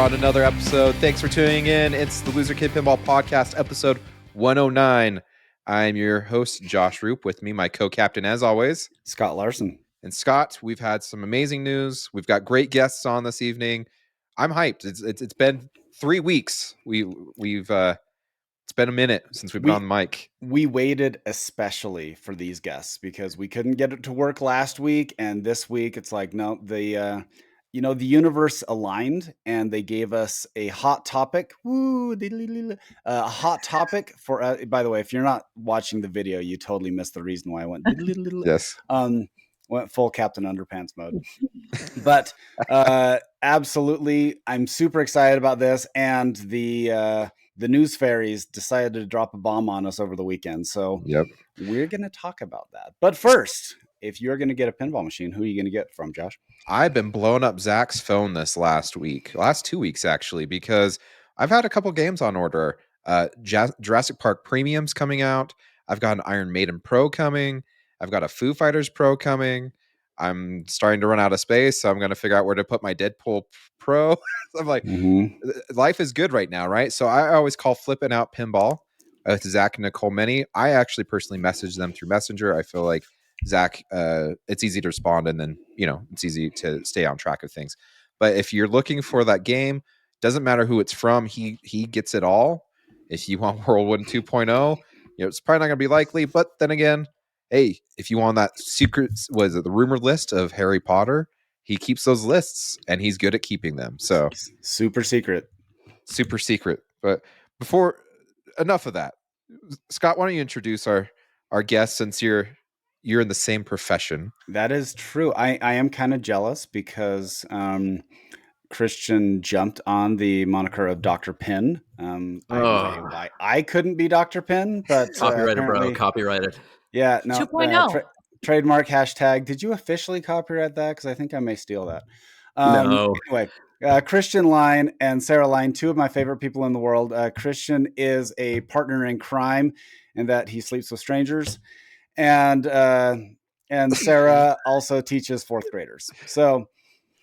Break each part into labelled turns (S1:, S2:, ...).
S1: on another episode. Thanks for tuning in. It's the Loser Kid Pinball Podcast, episode 109. I'm your host, Josh Roop. With me, my co-captain, as always,
S2: Scott Larson.
S1: And Scott, we've had some amazing news. We've got great guests on this evening. I'm hyped. It's been 3 weeks. It's been a minute since we've been on the mic.
S2: We waited especially for these guests because we couldn't get it to work last week, and this week it's like, no, the universe aligned and they gave us a hot topic. A hot topic for. By the way, if you're not watching the video, you totally missed the reason why I went.
S1: Yes.
S2: Went full Captain Underpants mode. But absolutely, I'm super excited about this, and the news fairies decided to drop a bomb on us over the weekend. So We're going to talk about that. But first, if you're going to get a pinball machine, who are you going to get from, Josh?
S1: I've been blowing up Zach's phone this last 2 weeks, actually, because I've had a couple games on order. Jurassic Park Premium's coming out. I've got an Iron Maiden Pro coming. I've got a Foo Fighters Pro coming. I'm starting to run out of space, so I'm going to figure out where to put my Deadpool Pro. I'm like, Life is good right now, right? So I always call Flipping Out Pinball with Zach and Nicole Many. I actually personally message them through Messenger. I feel like Zach, it's easy to respond, and then it's easy to stay on track of things. But if you're looking for that game, doesn't matter who it's from, he gets it all. If you want Whirlwind 2.0, it's probably not going to be likely. But then again, hey, if you want that secret, the rumor list of Harry Potter, he keeps those lists and he's good at keeping them. So
S2: super secret.
S1: But before enough of that, Scott, why don't you introduce our guest, since you're in the same profession?
S2: That is true. I am kind of jealous because Christian jumped on the moniker of Dr. Pin. I couldn't be Dr. Pin, but
S3: copyrighted, bro. Copyrighted.
S2: Yeah, no.
S4: 2.0.
S2: Trademark hashtag. Did you officially copyright that? Because I think I may steal that.
S3: No.
S2: Anyway, Christen Line and Sarah Line, two of my favorite people in the world. Christian is a partner in crime in that he sleeps with strangers, and Sarah also teaches fourth graders. So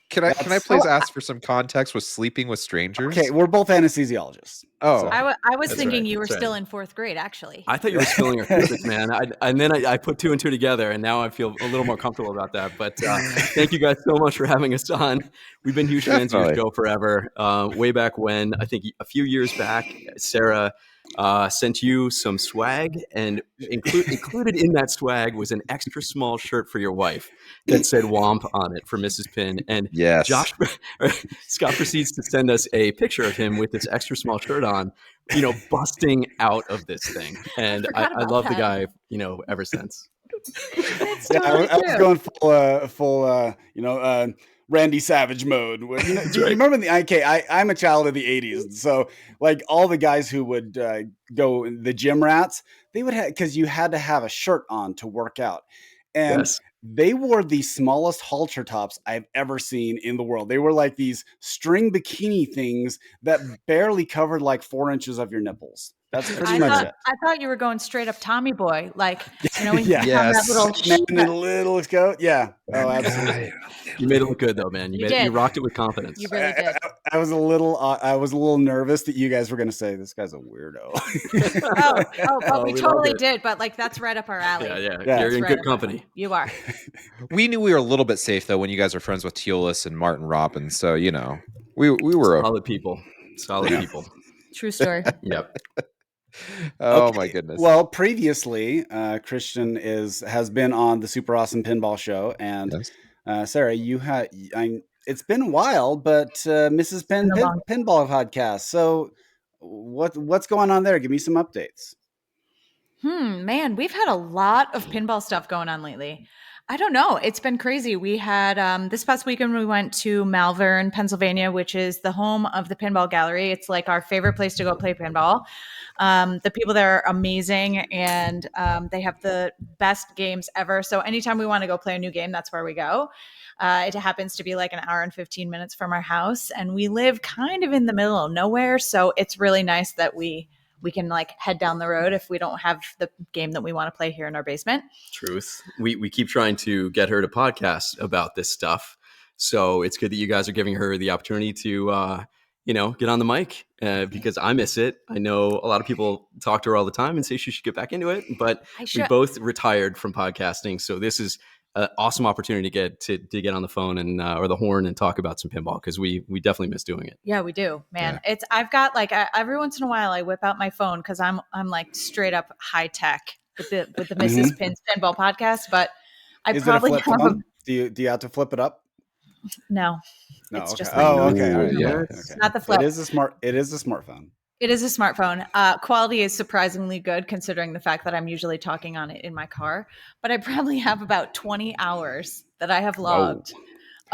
S1: can I please ask for some context with sleeping with strangers?
S2: Okay, we're both anesthesiologists.
S1: Oh,
S2: so.
S4: I was thinking you were still in fourth grade, actually.
S3: I thought you were spilling our secrets, man. And then I put two and two together, and now I feel a little more comfortable about that. But thank you guys so much for having us on. We've been huge fans of your show forever. Way back when, I think a few years back, Sarah sent you some swag, and included in that swag was an extra small shirt for your wife that said "Womp" on it for Mrs. Pin. And
S1: yes,
S3: Scott proceeds to send us a picture of him with this extra small shirt on, busting out of this thing. And I love the guy, ever since.
S2: I was going full Randy Savage mode. Do you remember I'm a child of the 80s. So like all the guys who would go, the gym rats, they would have, because you had to have a shirt on to work out. And they wore the smallest halter tops I've ever seen in the world. They were like these string bikini things that barely covered like 4 inches of your nipples. That's pretty much it.
S4: I thought you were going straight up Tommy Boy, like when
S2: you
S4: have that
S2: little coat. Yeah. Oh, absolutely.
S3: You made it look good though, man. You rocked it with confidence.
S4: You really did.
S2: I was a little nervous that you guys were going to say this guy's a weirdo.
S4: But we totally did. But like that's right up our alley.
S3: Yeah. You're in good company.
S4: You are.
S1: We knew we were a little bit safe though when you guys are friends with Teolis and Martin Robbins. So we were
S3: solid people. People.
S4: True story.
S3: Yep.
S1: Oh my goodness.
S2: Well, previously, Christian has been on the Super Awesome Pinball Show, and Sarah, it's been a while, but Mrs. Pinball podcast. So, what's going on there? Give me some updates.
S4: Man, we've had a lot of pinball stuff going on lately. I don't know. It's been crazy. We had this past weekend, we went to Malvern, Pennsylvania, which is the home of the Pinball Gallery. It's like our favorite place to go play pinball. The people there are amazing, and they have the best games ever. So anytime we want to go play a new game, that's where we go. It happens to be like an hour and 15 minutes from our house, and we live kind of in the middle of nowhere. So it's really nice that we can like head down the road if we don't have the game that we want to play here in our basement.
S3: Truth. We keep trying to get her to podcast about this stuff. So it's good that you guys are giving her the opportunity to, get on the mic because I miss it. I know a lot of people talk to her all the time and say she should get back into it, but we both retired from podcasting. So this is an awesome opportunity to get on the phone and or the horn and talk about some pinball, because we definitely miss doing it.
S4: Yeah, we do, man. Yeah. I've got like every once in a while I whip out my phone because I'm like straight up high tech with the Mrs. Pin's Pinball podcast, but I probably
S2: it a flip phone? Do you have to flip it up?
S4: No,
S2: it's
S4: okay.
S2: Just okay. All right.
S1: Yeah,
S2: okay.
S4: Not the flip.
S2: It is a smartphone. It is a smartphone.
S4: Quality is surprisingly good considering the fact that I'm usually talking on it in my car. But I probably have about 20 hours that I have logged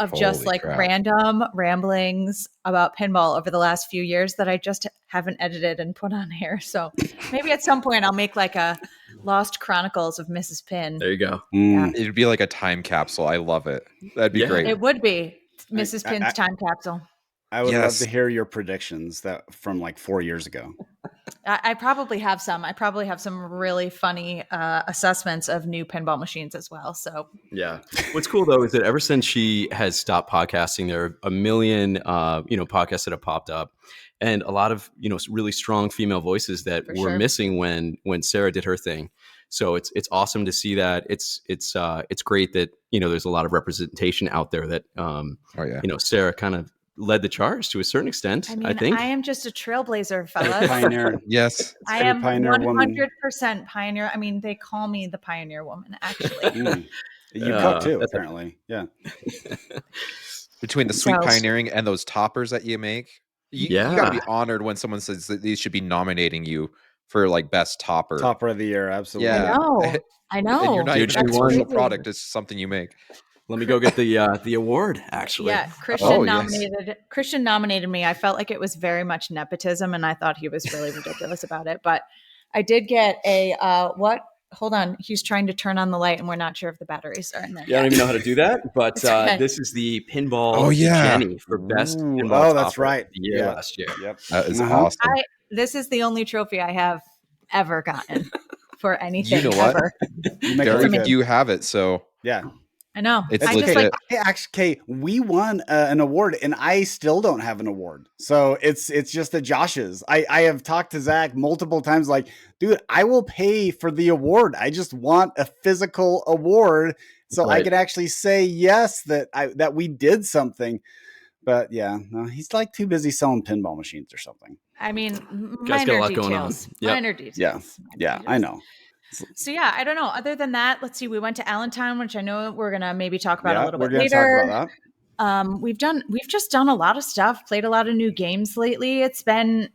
S4: of just like random ramblings about pinball over the last few years that I just haven't edited and put on here. So maybe at some point I'll make like a Lost Chronicles of Mrs. Pin.
S3: There you go.
S4: Yeah.
S1: It'd be like a time capsule. I love it. That'd be great.
S4: It would be Mrs. Pin's time capsule.
S2: I would love to hear your predictions that from like 4 years ago.
S4: I probably have some. I probably have some really funny assessments of new pinball machines as well. So
S3: yeah, what's cool though is that ever since she has stopped podcasting, there are a million podcasts that have popped up, and a lot of really strong female voices that were missing when Sarah did her thing. So it's awesome to see that. It's great that there's a lot of representation out there that Sarah kind of led the charge to a certain extent. I think
S4: I am just a trailblazer, fellas.
S2: Pioneer.
S1: Yes.
S4: I am 100% pioneer. I mean, they call me the pioneer woman, actually.
S2: You cook too, apparently. Yeah.
S1: Between the sweet pioneering and those toppers that you make, you gotta be honored when someone says that these should be nominating you for like best topper
S2: of the year. Absolutely.
S1: Yeah.
S4: I know.
S1: And you're not even a commercial product. It's something you make.
S3: Let me go get the award, actually.
S4: Yeah, Christian nominated me. I felt like it was very much nepotism, and I thought he was really ridiculous about it. But I did get a what? Hold on, he's trying to turn on the light, and we're not sure if the batteries are in there.
S3: Yeah, I don't even know how to do that. But this is the pinball Jenny for best pinball.
S2: Oh, that's right.
S3: The year last year.
S2: Yep,
S1: that is awesome.
S4: This is the only trophy I have ever gotten for anything.
S1: You know what?
S4: Ever.
S1: You have it, so
S2: yeah.
S4: I know.
S1: It's
S2: we won an award, and I still don't have an award. So it's just the Josh's. I have talked to Zach multiple times, like, dude, I will pay for the award. I just want a physical award so I can actually say yes that we did something. But yeah, no, he's like too busy selling pinball machines or something.
S4: I mean, minor details. Minor details.
S2: Yeah, I know.
S4: So yeah, I don't know. Other than that, let's see. We went to Allentown, which I know we're gonna maybe talk about a little bit later.
S2: Talk about that.
S4: We've just done a lot of stuff, played a lot of new games lately. It's been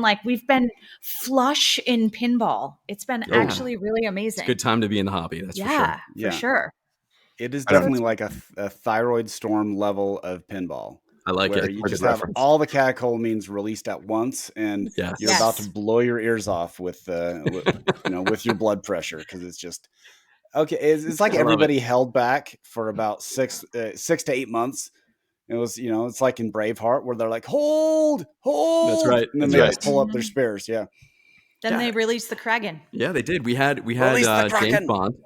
S4: like we've been flush in pinball. It's been actually really amazing.
S3: It's a good time to be in the hobby. That's
S4: for sure.
S2: It is definitely like a thyroid storm level of pinball.
S3: I like it.
S2: You just have all the catecholamines released at once, and you're about to blow your ears off with your blood pressure, because it's just okay. It's like everybody held back for about 6 to 8 months. It was it's like in Braveheart where they're like hold.
S3: That's right.
S2: And then they just pull up their spares. Yeah.
S4: Then they released the Kraken.
S3: Yeah, they did. We had James Bond.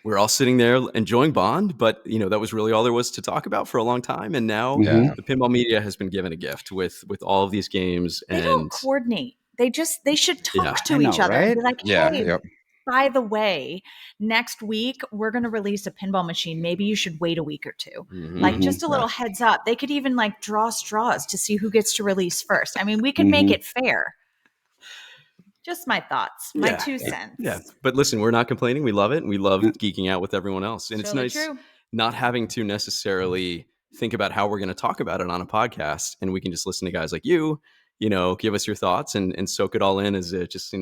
S3: We're all sitting there enjoying Bond, but that was really all there was to talk about for a long time. And now the pinball media has been given a gift with all of these games.
S4: They don't coordinate. They should talk to each other. Right? Be like, hey, by the way, next week we're going to release a pinball machine. Maybe you should wait a week or two. Like just a little heads up. They could even like draw straws to see who gets to release first. I mean, we can make it fair. Just my thoughts, my 2 cents.
S3: Yeah, but listen, we're not complaining. We love it, and we love geeking out with everyone else. And it's nice not having to necessarily think about how we're going to talk about it on a podcast, and we can just listen to guys like you, give us your thoughts and soak it all in as just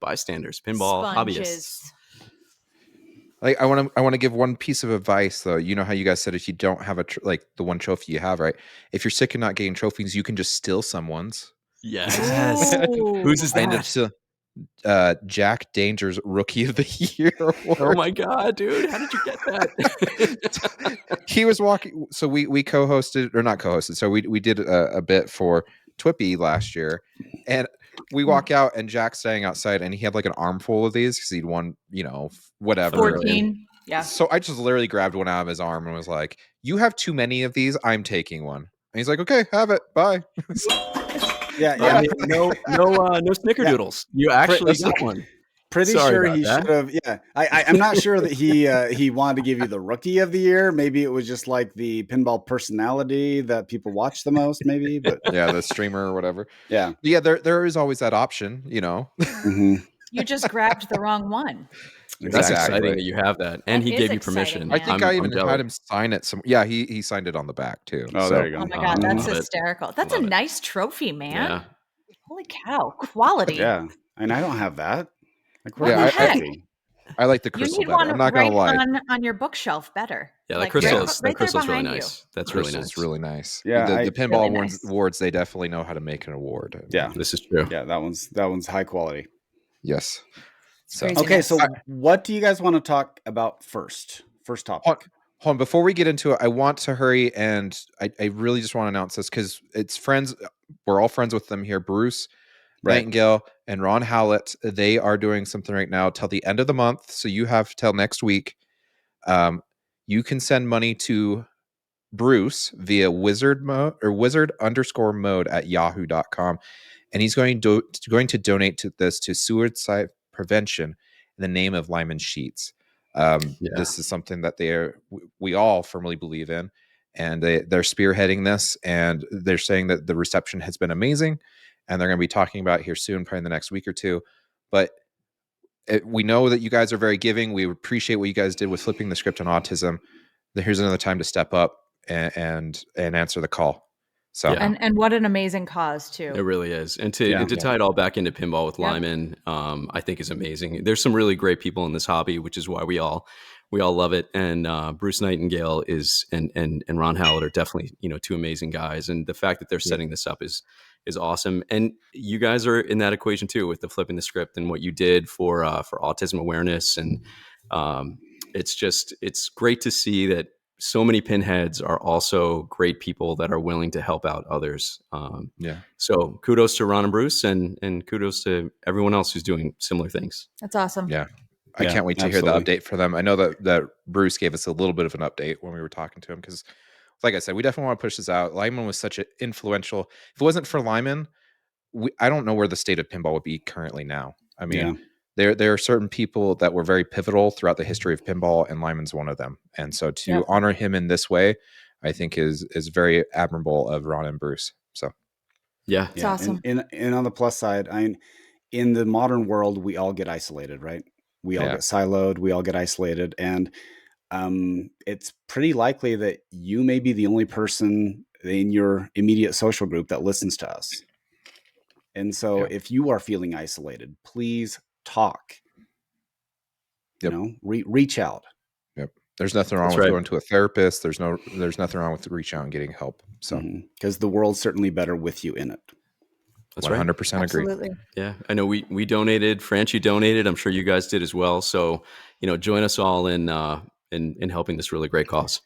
S3: bystanders, pinball hobbyists.
S1: Like I want to give one piece of advice though. You know how you guys said if you don't have the one trophy you have, right? If you're sick of not getting trophies, you can just steal someone's.
S3: Yes. Who's his name?
S1: Jack Danger's Rookie of the Year award.
S3: Oh my god, dude! How did you get that?
S1: He was walking. So we co-hosted, or not co-hosted. So we did a bit for Twippy last year, and we walk out, and Jack's standing outside, and he had like an armful of these because he'd won, whatever.
S4: 14. Yeah.
S1: So I just literally grabbed one out of his arm and was like, "You have too many of these. I'm taking one." And he's like, "Okay, have it. Bye."
S2: Yeah,
S3: I mean, no snickerdoodles. You actually got one.
S2: Pretty
S3: Sorry
S2: sure
S3: about
S2: he
S3: that.
S2: should have. Yeah, I'm not sure that he wanted to give you the rookie of the year. Maybe it was just like the pinball personality that people watch the most. Maybe, but
S1: Yeah, the streamer or whatever.
S2: yeah,
S1: Yeah, there is always that option, you know.
S2: Mhm.
S4: You just grabbed the wrong one.
S3: That's
S2: Exactly.
S3: exciting that you have that, and
S4: That
S3: he
S4: is
S3: gave you
S4: exciting,
S3: permission.
S1: I
S4: man.
S1: think
S3: I'm
S1: I even
S3: jealous.
S1: had him sign it some. Yeah, he signed it on the back too.
S2: Oh,
S1: so
S2: there you go.
S4: Oh my God,
S3: I
S4: that's
S3: love it.
S4: hysterical. That's
S3: Love
S4: a
S3: it.
S4: nice trophy, man.
S3: Yeah.
S4: Holy cow, quality.
S2: Yeah, and I don't have that. Like,
S4: What
S2: where's
S4: the
S2: my
S4: heck?
S2: trophy?
S1: I like the
S4: You
S1: crystal
S4: need
S1: better.
S4: one
S1: I'm not gonna
S4: right
S1: lie.
S4: on your bookshelf better.
S3: Yeah, that
S4: Like
S3: crystal's
S4: right there
S3: really
S4: behind
S3: nice. That's really
S1: Crystal's
S3: nice.
S1: really nice.
S2: Yeah,
S1: the
S2: I-
S1: pinball
S4: Really
S1: awards,
S4: nice.
S1: awards, they definitely know how to make an award.
S2: Yeah,
S3: This is true.
S2: yeah, that one's high quality.
S1: Yes.
S4: It's
S1: So
S4: crazy.
S2: Okay, so
S1: Craziness.
S2: what do you guys want to talk about first? First topic.
S1: Hold on, before we get into it, I want to hurry, and I really just want to announce this because it's friends. We're all friends with them here. Bruce
S2: Right.
S1: Nightingale and Ron Howlett. They are doing something right now till the end of the month. So you have till next week. You can send money to Bruce via wizard_mode at yahoo.com. And he's going to donate to this to suicide prevention in the name of Lyman Sheets. This is something that we all firmly believe in, and they're spearheading this, and they're saying that the reception has been amazing, and they're going to be talking about it here soon, probably in the next week or two. But we know that you guys are very giving. We appreciate what you guys did with flipping the script on autism. Here's another time to step up and answer the call. So
S4: and what an amazing cause too.
S3: It really is. And to tie it all back into pinball with Lyman, I think is amazing. There's some really great people in this hobby, which is why we all love it. And Bruce Nightingale and Ron Howlett are definitely, two amazing guys. And the fact that they're setting this up is awesome. And you guys are in that equation too, with the flipping the script and what you did for autism awareness. And it's great to see that so many pinheads are also great people that are willing to help out others. So kudos to Ron and Bruce, and kudos to everyone else who's doing similar things.
S4: That's awesome.
S1: Yeah. I can't wait to hear the update for them. I know that Bruce gave us a little bit of an update when we were talking to him, because like I said, we definitely want to push this out. Lyman was such an influential. If it wasn't for Lyman, I don't know where the state of pinball would be currently now. I mean, there are certain people that were very pivotal throughout the history of pinball, and Lyman's one of them. And so to honor him in this way, I think is very admirable of Ron and Bruce. So
S4: it's awesome.
S2: And on the plus side, in the modern world, we all get isolated, right? We all get siloed. We all get isolated, and it's pretty likely that you may be the only person in your immediate social group that listens to us. And so if you are feeling isolated, please talk. Reach out.
S1: There's nothing wrong with going to a therapist. There's nothing wrong with reaching out and getting help. So
S2: because the world's certainly better with you in it.
S3: That's
S1: 100% agree.
S4: Absolutely.
S3: Yeah, I know we donated. Franchi donated. I'm sure you guys did as well. So join us all in helping this really great cause.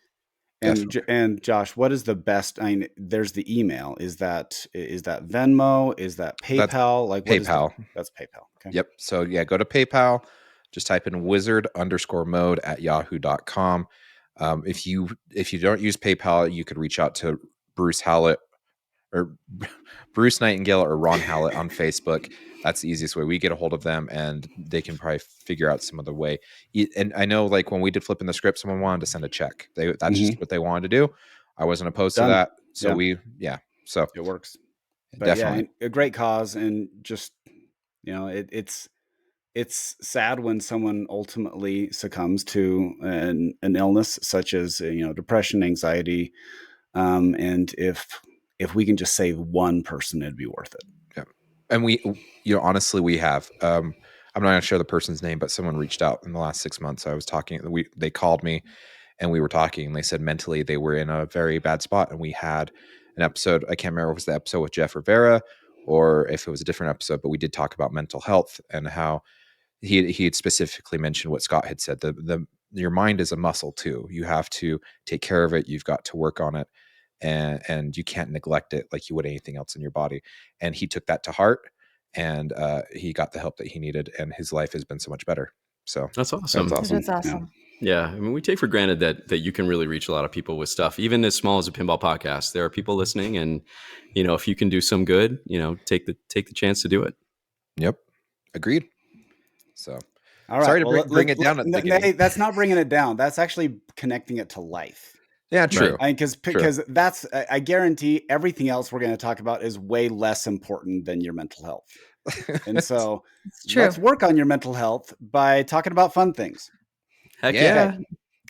S2: And Josh, what is the best? I mean, there's the email. Is that Venmo? Is that PayPal?
S1: PayPal.
S2: That's PayPal. Okay.
S1: Yep. So go to PayPal. Just type in wizard_mode at yahoo.com. If you don't use PayPal, you could reach out to Bruce Howlett or Bruce Nightingale or Ron Howlett on Facebook. That's the easiest way. We get a hold of them, and they can probably figure out some other way. And I know, like when we did flipping the script, someone wanted to send a check. That's just what they wanted to do. I wasn't opposed to that. So so
S2: it works. But
S1: definitely
S2: a great cause, and just it's sad when someone ultimately succumbs to an illness such as depression, anxiety, and if we can just save one person, it'd be worth it.
S1: Yeah, and we honestly we have. I'm not going to share the person's name, but someone reached out in the last 6 months. I was talking. They called me, and we were talking. And they said mentally they were in a very bad spot, and we had an episode. I can't remember if it was the episode with Jeff Rivera or if it was a different episode, but we did talk about mental health and how he had specifically mentioned what Scott had said. Your mind is a muscle too. You have to take care of it. You've got to work on it, and you can't neglect it like you would anything else in your body. And he took that to heart, and he got the help that he needed, and his life has been so much better. So
S3: that's awesome.
S4: That's awesome.
S3: Yeah, I mean, we take for granted that you can really reach a lot of people with stuff, even as small as a pinball podcast. There are people listening, and if you can do some good, take the chance to do it.
S1: Yep, agreed. So,
S2: all right.
S1: Sorry to bring it down at the beginning.
S2: That's not bringing it down. That's actually connecting it to life.
S1: Yeah, true.
S2: Right. Because that's, I guarantee everything else we're going to talk about is way less important than your mental health. And so let's work on your mental health by talking about fun things.
S3: Heck yeah.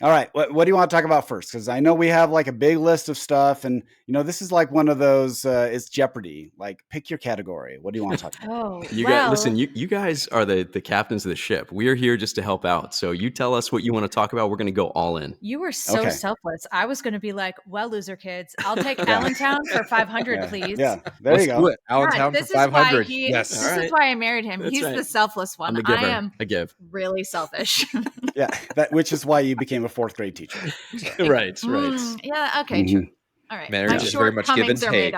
S2: All right. What do you want to talk about first? Because I know we have like a big list of stuff. And, this is like one of those, it's Jeopardy. Like, pick your category. What do you want to talk about?
S3: Listen, you guys are the captains of the ship. We are here just to help out. So you tell us what you want to talk about. We're going to go all in.
S4: You were so selfless. I was going to be like, well, loser kids, I'll take Allentown for 500, please.
S2: Yeah. There you go.
S1: Do it. Allentown for 500.
S4: Yes. This is why I married him. He's the selfless one.
S3: I'm the giver.
S4: I am really selfish.
S2: Yeah. Which is why you became a 4th grade teacher. So.
S3: Right.
S4: Yeah. Okay. Mm-hmm. All right.
S1: Marriage is very much give and take.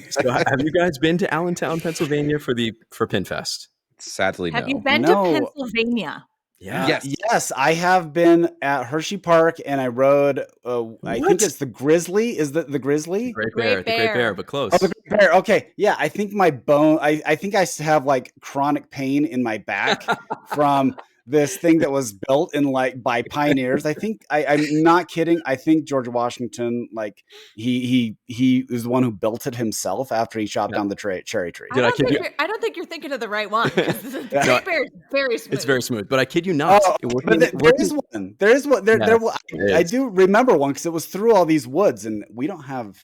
S3: So have you guys been to Allentown, Pennsylvania for PinFest?
S1: Sadly, no.
S4: Have you been to Pennsylvania?
S3: Yeah.
S2: Yes, I have been at Hershey Park, and I rode. I think it's the Grizzly. Is that the Grizzly?
S3: The Great Bear, but close.
S2: Oh, the Great Bear. Okay, yeah. I think my bone. I think I have like chronic pain in my back from this thing that was built by pioneers. I think I'm not kidding. I think George Washington, like he was the one who built it himself after he chopped down the cherry tree.
S4: I don't think you're thinking of the right one. The Great Bear is very smooth.
S3: It's very smooth, but I kid you not.
S2: There is one. There is one. I do remember one because it was through all these woods, and we don't have.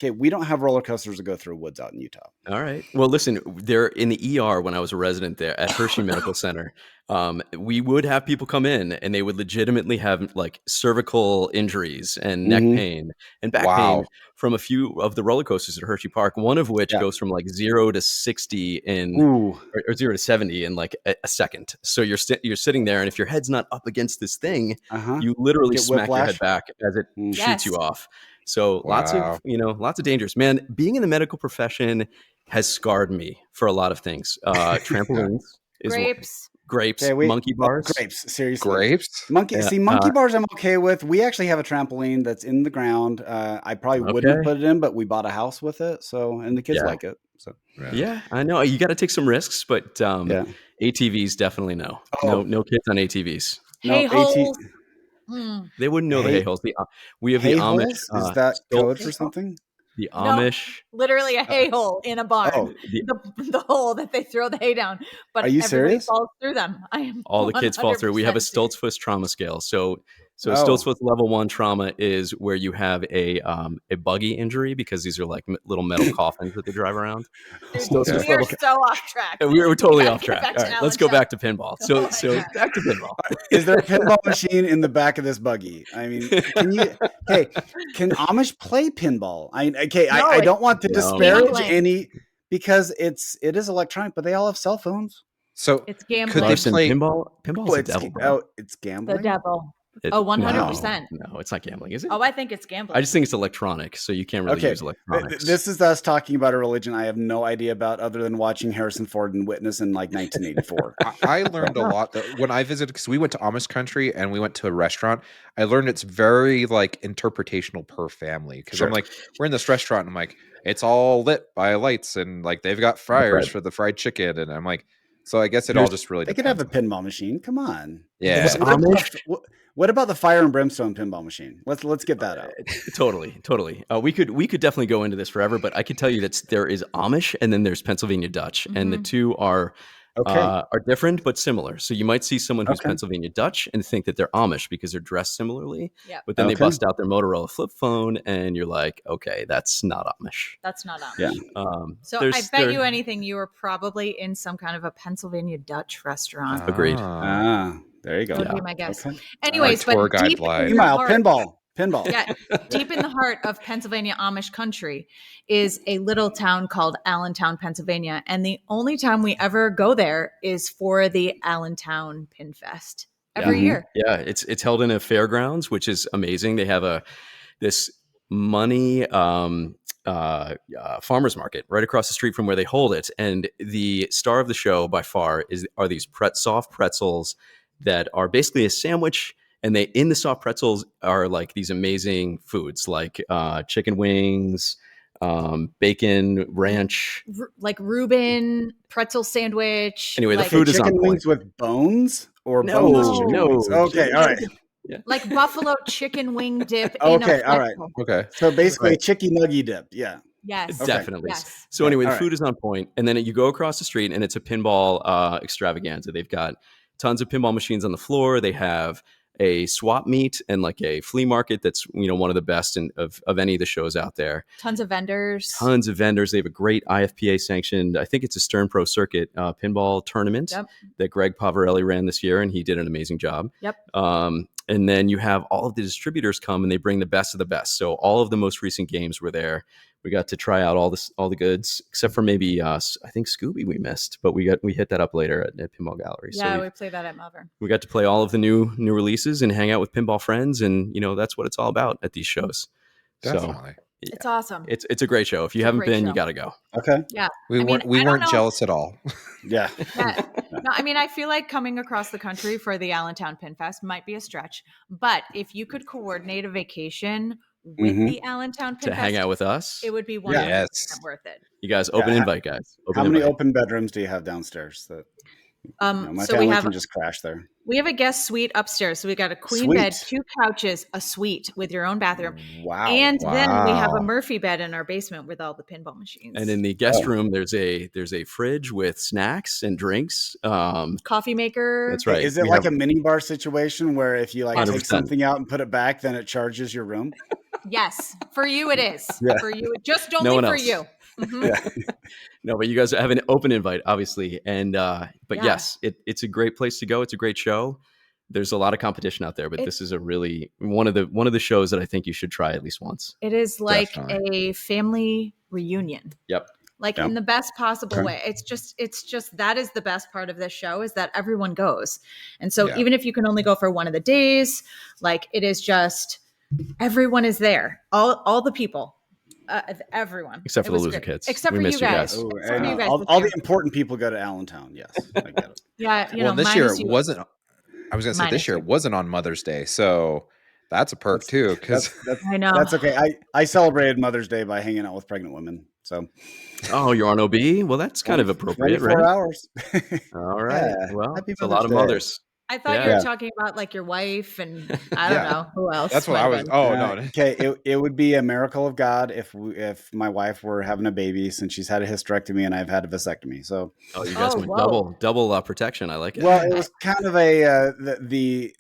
S2: We don't have roller coasters to go through woods out in Utah.
S3: All right. Well, listen, there in the ER when I was a resident there at Hershey Medical Center, we would have people come in and they would legitimately have like cervical injuries and neck pain and back pain from a few of the roller coasters at Hershey Park, one of which goes from like 0 to 60 or 0 to 70 in like a second. So you're sitting there, and if your head's not up against this thing, you literally smack your head back as it shoots you off. So lots of dangers, man. Being in the medical profession has scarred me for a lot of things. Trampolines, grapes, monkey bars,
S2: grapes. Seriously,
S1: grapes.
S2: Monkey bars. I'm okay with. We actually have a trampoline that's in the ground. I probably wouldn't put it in, but we bought a house with it. So, and the kids like it. So
S3: yeah, I know you got to take some risks, but ATVs definitely no. No kids on ATVs.
S4: Hey, holes.
S3: They wouldn't know the hay-holes. We have the Amish.
S2: Is that code for something?
S3: The Amish.
S4: No, literally a hay hole in a barn. The hole that they throw the hay down. But
S2: are you serious?
S4: Falls through them.
S3: All the kids fall through. We have a Stoltzfus trauma scale. So Stoltzfus level 1 trauma is where you have a buggy injury, because these are like little metal coffins that they drive around.
S4: We are so off track.
S3: We're totally off track. All right, let's go back to pinball. So back to pinball.
S2: Is there a pinball machine in the back of this buggy? I mean, can Amish play pinball? I don't want to disparage any, because it is electronic, but they all have cell phones.
S1: So
S4: it's gambling.
S1: Could they play
S3: pinball? Pinball is the devil.
S2: It's gambling.
S4: The devil. 100%.
S3: No, it's not gambling, is it?
S4: Oh, I think it's gambling.
S3: I just think it's electronic, so you can't really use electronics.
S2: This is us talking about a religion I have no idea about, other than watching Harrison Ford and Witness in like 1984.
S1: I learned a lot when I visited, because we went to Amish country and we went to a restaurant. I learned it's very like interpretational per family, because I'm like, we're in this restaurant and I'm like, it's all lit by lights and like they've got fryers for the fried chicken, and I'm like, so I guess it all just really
S2: they could have a pinball machine. Come on.
S1: Yeah.
S2: What about the fire and brimstone pinball machine? Let's get that out.
S3: Totally. We could definitely go into this forever, but I could tell you that there is Amish and then there's Pennsylvania Dutch, and the two are different but similar. So you might see someone who's Pennsylvania Dutch and think that they're Amish because they're dressed similarly.
S4: Yeah.
S3: But then they bust out their Motorola flip phone, and you're like, okay, that's not Amish.
S4: That's not Amish.
S2: Yeah.
S4: So I bet you anything you were probably in some kind of a Pennsylvania Dutch restaurant.
S3: Agreed.
S2: There you go.
S4: That would be my guess. Okay. Anyways, but deep
S2: pinball.
S4: Yeah, deep in the heart of Pennsylvania Amish country is a little town called Allentown, Pennsylvania, and the only time we ever go there is for the Allentown Pinfest every year.
S3: Yeah, it's held in a fairgrounds, which is amazing. They have this money farmers market right across the street from where they hold it, and the star of the show by far are these soft pretzels that are basically a sandwich. And they in the soft pretzels are like these amazing foods like chicken wings, bacon, ranch.
S4: Like Reuben pretzel sandwich.
S3: Anyway, the
S4: like,
S3: food is on
S2: chicken
S3: point.
S2: wings with bones or
S3: No,
S2: boneless chicken wings?
S3: no.
S2: Okay, all right.
S3: Yeah.
S4: like buffalo chicken wing dip in a
S2: Okay, all right.
S4: pretzel.
S1: Okay.
S2: So basically,
S1: Right.
S2: chicky nuggy dip. Yeah.
S4: Yes.
S2: Okay.
S3: Definitely.
S4: Yes.
S3: So
S2: Yeah,
S3: anyway, the
S2: all
S3: food is on point, and then you go across the street, and it's a pinball extravaganza. They've got tons of pinball machines on the floor. They have a swap meet and like a flea market that's one of the best of any of the shows out there.
S4: Tons of vendors.
S3: Tons of vendors. They have a great IFPA sanctioned, I think it's a Stern Pro Circuit pinball tournament that Greg Pavarelli ran this year, and he did an amazing job.
S4: Yep.
S3: And then you have all of the distributors come, and they bring the best of the best. So all of the most recent games were there. We got to try out all the goods, except for maybe I think Scooby we missed, but we hit that up later at Pinball Gallery.
S4: Yeah,
S3: So
S4: we played that at Malvern.
S3: we got to play all of the new releases and hang out with pinball friends, and that's what it's all about at these shows.
S1: Definitely.
S3: So
S4: It's awesome.
S3: it's a great show. If you haven't been, you got to go.
S2: Okay.
S4: Yeah.
S1: We weren't jealous at all.
S2: Yeah.
S4: Yeah. No, I mean, I feel like coming across the country for the Allentown Pin Fest might be a stretch, but if you could coordinate a vacation with the Allentown Pin
S3: To
S4: Fest,
S3: hang out with us,
S4: it would be 100% worth it.
S3: You guys, open invite, guys.
S2: How many open bedrooms do you have downstairs? That my
S4: so
S2: family
S4: we have
S2: can just crash there.
S4: We have a guest suite upstairs. So we got a queen bed, 2 couches, a suite with your own bathroom.
S2: Wow.
S4: And then we have a Murphy bed in our basement with all the pinball machines.
S3: And in the guest room, there's a fridge with snacks and drinks.
S4: Coffee maker.
S3: That's right.
S2: Is it like a mini bar situation where if you like
S3: 100%.
S2: take something out and put it back, then it charges your room?
S4: Yes. For you, it is.
S2: Yeah.
S4: For you. Just only
S3: No one
S4: for
S3: else.
S4: you. Mhm.
S2: Yeah.
S3: No, but you guys have an open invite, obviously. And but yes, it's a great place to go. It's a great show. There's a lot of competition out there, but this is a really one of the shows that I think you should try at least once.
S4: It is like a family reunion.
S3: Yep.
S4: Like in the best possible way. It's just that is the best part of this show is that everyone goes. And so even if you can only go for one of the days, like it is just everyone is there. All the people. Everyone.
S3: Except for the loser kids.
S4: Except
S3: We
S4: for you
S3: missed you
S4: guys.
S3: guys.
S2: Ooh,
S4: Except for you guys
S2: all the important people go to Allentown. Yes, I get it.
S4: Yeah,
S1: Well, this year
S4: minus
S1: it
S4: you.
S1: wasn't. I was going to say
S4: Minus
S1: this year
S4: you.
S1: it wasn't on Mother's Day, so that's a perk too. Because
S4: I know.
S2: That's okay. I celebrated Mother's Day by hanging out with pregnant women. So
S3: Oh, you're on OB? Well, that's kind of appropriate,
S2: 24
S3: right?
S2: hours.
S3: All right.
S2: Yeah.
S3: Well,
S2: Happy
S3: it's a lot of
S2: Mother's Day.
S3: mothers.
S4: I thought you were talking about like your wife and I don't know who else.
S1: that's what
S4: might
S1: I
S4: have
S1: was.
S4: been.
S1: Oh no,
S2: Okay, it would be a miracle of God if my wife were having a baby, since she's had a hysterectomy and I've had a vasectomy. So
S3: Oh, you guys went
S4: whoa.
S3: double protection. I like it.
S2: well, it was kind of a the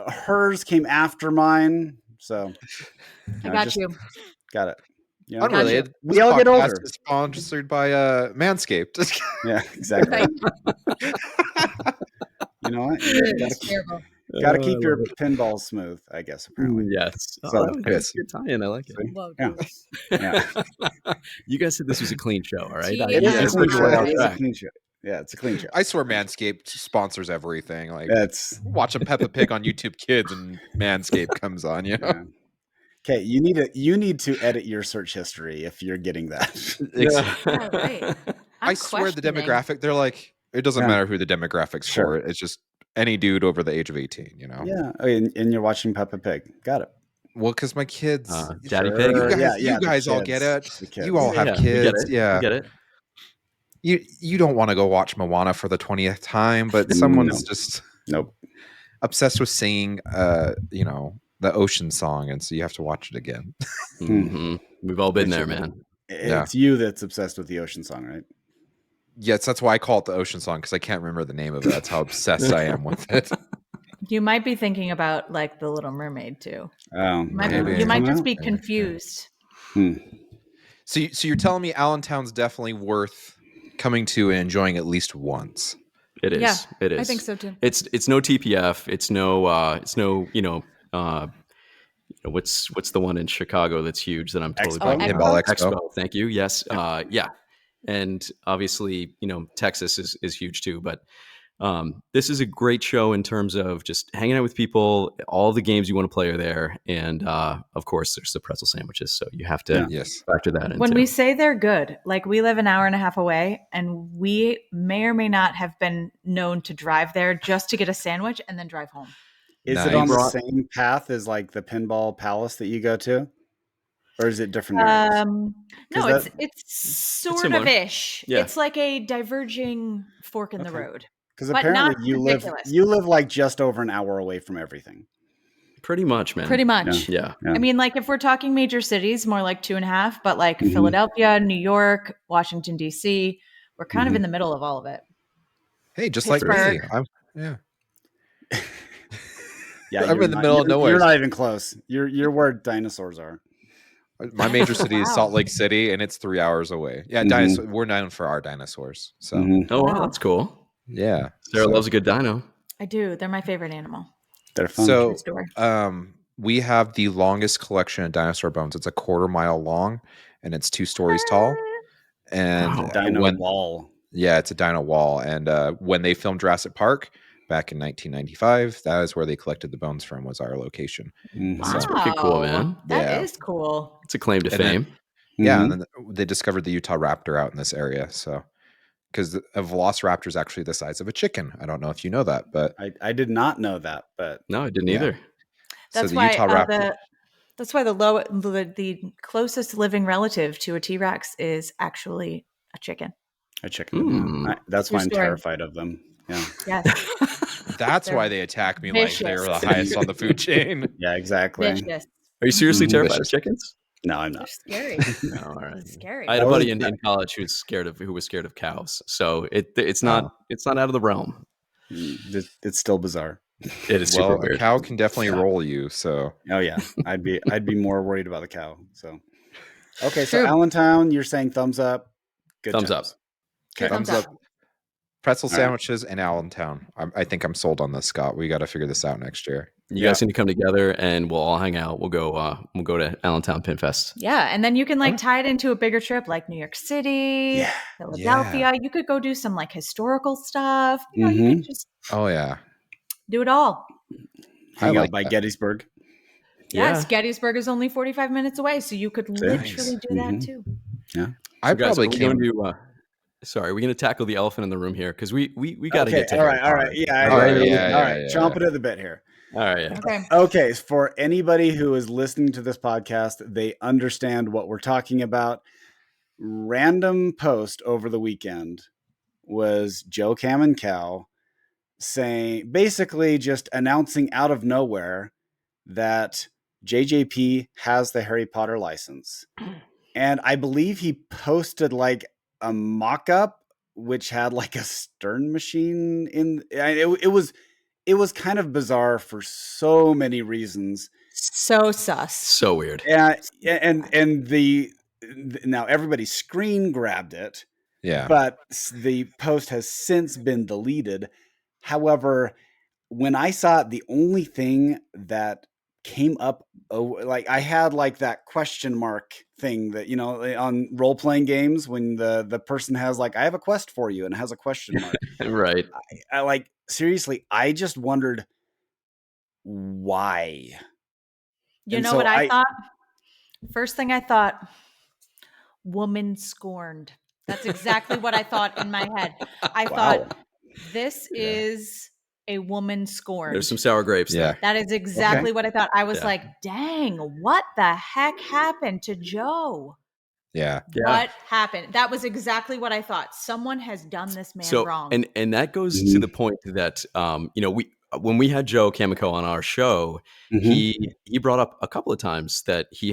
S2: hers came after mine. So
S4: I got you.
S2: got it. You know,
S1: unrelated.
S2: we all get
S1: This podcast
S2: older.
S1: is sponsored by Manscaped.
S2: Yeah, exactly.
S4: Right.
S2: You know what?
S4: It's terrible.
S2: Got to keep your pinballs smooth, I guess. Apparently,
S3: Yes.
S2: So,
S3: Oh, that's a good tie-in. I like it.
S4: Whoa,
S2: Yeah.
S4: gross.
S2: yeah.
S3: You guys said this was a clean show, all right?
S4: Yeah.
S2: It is
S4: Yeah.
S2: a clean
S3: It's
S2: show.
S3: off
S2: It is a
S3: track.
S2: clean show. Yeah, it's a clean show.
S1: I swear Manscaped sponsors everything. Like
S2: That's
S1: watching Peppa Pig on YouTube Kids and Manscaped comes on. You know.
S2: yeah. Okay. You need to edit your search history if you're getting that.
S4: Yeah, right.
S1: I
S4: I'm
S1: swear the
S4: questioning.
S1: demographic. They're like it doesn't
S2: Yeah.
S1: matter who the demographics
S2: Sure.
S1: for. It's just any dude over the age of 18. You know.
S2: Yeah. Oh, and you're watching Peppa Pig. Got it.
S1: Well, because my kids.
S3: Daddy
S2: Sure.
S3: Pig.
S1: You guys,
S2: Yeah,
S1: you
S2: the
S1: guys all get it.
S2: kids, the kids.
S1: You all have
S3: Yeah, we
S1: kids.
S3: get it.
S1: Yeah.
S3: We get it.
S1: You don't want to go watch Moana for the 20th time, but someone's
S2: No.
S1: just
S2: Nope.
S1: obsessed with singing, the ocean song, and so you have to watch it again.
S3: Mhm. We've all been there, man.
S2: It's you that's obsessed with the ocean song, right?
S1: Yes, that's why I call it the ocean song because I can't remember the name of it. That's how obsessed I am with it.
S4: You might be thinking about like the Little Mermaid too.
S2: Oh,
S1: Maybe.
S4: You might
S2: Coming
S4: just
S2: out?
S4: be confused.
S1: So you're telling me Allentown's definitely worth coming to and enjoying at least once.
S3: It is.
S4: Yeah,
S3: It is.
S4: I think so too.
S3: It's no TPF. It's no what's the one in Chicago that's huge that I'm totally
S2: Expo?
S3: blanking
S1: Pinball
S3: on?
S1: Expo.
S3: Thank you. Yes. Yeah. And obviously, Texas is huge too. But This is a great show in terms of just hanging out with people. All the games you want to play are there, and of course, there's the pretzel sandwiches. So you have to factor that in.
S4: When we say they're good, like we live an hour and a half away, and we may or may not have been known to drive there just to get a sandwich and then drive home.
S2: Is it on the same path as like the Pinball Palace that you go to? Or is it different areas?
S4: No, it's sort of ish. Yeah. It's like a diverging fork in the road.
S2: Because apparently you live like just over an hour away from everything.
S3: Pretty much, man.
S4: Pretty much.
S3: Yeah.
S4: I mean, like if we're talking major cities, more like 2.5, but like Philadelphia, New York, Washington, D.C., we're kind of in the middle of all of it.
S1: Hey, just Pittsburgh. Like me.
S2: Yeah,
S1: I'm in the middle of nowhere.
S2: You're not even close. You're where dinosaurs are.
S1: My major city is Salt Lake City, and it's 3 hours away. Yeah, we're known for our dinosaurs. So,
S3: oh wow, that's cool.
S1: Yeah,
S3: Sarah loves a good dino.
S4: I do. They're my favorite animal.
S2: They're fun.
S1: So, we have the longest collection of dinosaur bones. It's a 1/4 mile long, and it's 2 stories tall. And
S2: dino wall.
S1: Yeah, it's a dino wall. And when they filmed Jurassic Park back in 1995, that is where they collected the bones from. Was our location.
S4: Wow,
S3: that's pretty cool, man.
S4: That is cool.
S3: It's a claim to fame.
S1: And then they discovered the Utah raptor out in this area. So, because a velociraptor is actually the size of a chicken. I don't know if you know that, but
S2: I did not know that. But
S3: no, I didn't either.
S4: That's
S1: so
S4: why Utah raptor. That's why the closest living relative to a T-Rex is actually a chicken.
S2: A chicken. That's why I'm terrified of them. Yeah.
S4: Yes.
S1: That's why they attack me like they're the highest on the food chain.
S2: Yeah, exactly.
S4: Vicious.
S3: Are you seriously terrified of chickens?
S2: No, I'm not.
S4: They're scary.
S3: No, all right.
S4: It's scary.
S3: I had a buddy in college who was scared of cows. So it's not out of the realm.
S2: It's still bizarre.
S3: It is super weird.
S1: A cow can definitely roll you. So
S2: oh yeah, I'd be more worried about the cow. So okay, so Allentown, you're saying thumbs up. Good
S3: thumbs up.
S1: Okay. Thumbs up. Pretzel sandwiches in Allentown. I think I'm sold on this, Scott. We got to figure this out next year.
S3: You guys need to come together and we'll all hang out. We'll go to Allentown Pin Fest.
S4: Yeah, and then you can like tie it into a bigger trip like New York City, Philadelphia. Yeah. You could go do some like historical stuff. You know, you could just do it all.
S2: Hang out by Gettysburg.
S4: Yes, Gettysburg is only 45 minutes away, so you could literally do that too.
S2: Yeah,
S1: I probably
S3: can't do. Sorry, we're going to tackle the elephant in the room here because we got to get to
S2: all right. Yeah, all right. Chomping at the bit here.
S3: All right. Yeah.
S2: Okay. For anybody who is listening to this podcast, they understand what we're talking about. Random post over the weekend was Joe Kamen-Cow saying, basically just announcing out of nowhere that JJP has the Harry Potter license. And I believe he posted like a mock-up which had like a Stern machine in it was kind of bizarre for so many reasons.
S4: So sus.
S3: So weird.
S2: Yeah, and now everybody screen grabbed it.
S1: Yeah.
S2: But the post has since been deleted. However, when I saw it, the only thing that came up, like I had like that question mark thing that, you know, on role-playing games when the person has like, I have a quest for you and it has a question mark.
S3: Right.
S2: I like, seriously, I just wondered why.
S4: You know what I thought? First thing I thought, woman scorned. That's exactly what I thought in my head. I thought this is a woman scorned.
S3: There's some sour grapes there.
S4: That is exactly what I thought. I was like, dang, what the heck happened to Joe?
S1: Yeah.
S4: What happened? That was exactly what I thought. Someone has done this man wrong.
S3: And that goes to the point that you know, when we had Joe Kamen-Cow on our show, he brought up a couple of times that he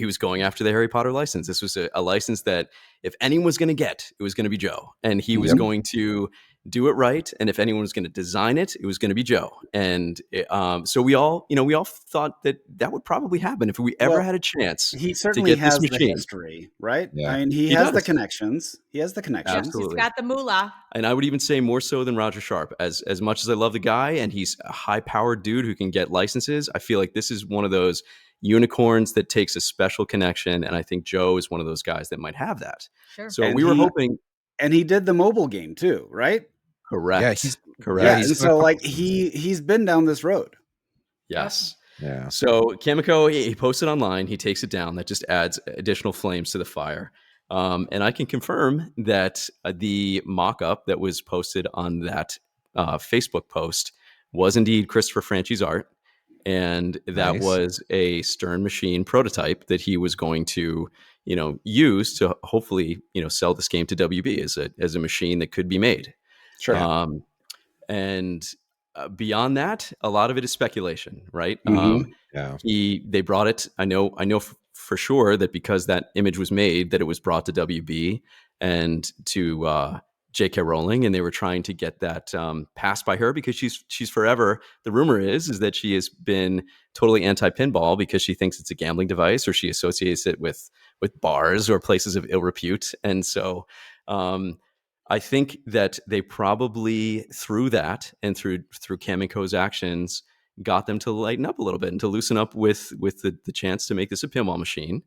S3: was going after the Harry Potter license. This was a license that if anyone was going to get, it was going to be Joe, and he was going to do it right. And if anyone was going to design it, it was going to be Joe. And so we all thought that would probably happen if we ever had a chance.
S2: He certainly has the history, right?
S1: Yeah.
S2: I mean, he has the connections. He has the connections.
S3: Absolutely.
S4: He's got the moolah.
S3: And I would even say more so than Roger Sharp. As much as I love the guy, and he's a high-powered dude who can get licenses, I feel like this is one of those unicorns that takes a special connection. And I think Joe is one of those guys that might have that.
S4: Sure.
S3: So we were hoping.
S2: And he did the mobile game too, right?
S3: Correct.
S1: he's
S3: Correct.
S2: Yeah,
S1: he's
S2: and
S1: done a
S2: so
S1: couple.
S2: like he's been down this road.
S3: Yes.
S1: Yeah.
S3: So Kamiko, he posted online. He takes it down. That just adds additional flames to the fire. And I can confirm that the mock-up that was posted on that Facebook post was indeed Christopher Franchi's art. And that
S1: Nice.
S3: was a Stern machine prototype that he was going to, use to hopefully, sell this game to WB as a machine that could be made.
S2: Sure.
S3: Um, and beyond that, a lot of it is speculation, right?
S1: Yeah.
S3: They brought it. I know for sure that because that image was made, that it was brought to WB and to J.K. Rowling, and they were trying to get that passed by her because she's forever. The rumor is that she has been totally anti-pinball because she thinks it's a gambling device, or she associates it with bars or places of ill repute, and so. I think that they probably through that and through Kamiko's actions got them to lighten up a little bit and to loosen up with the chance to make this a pinball machine.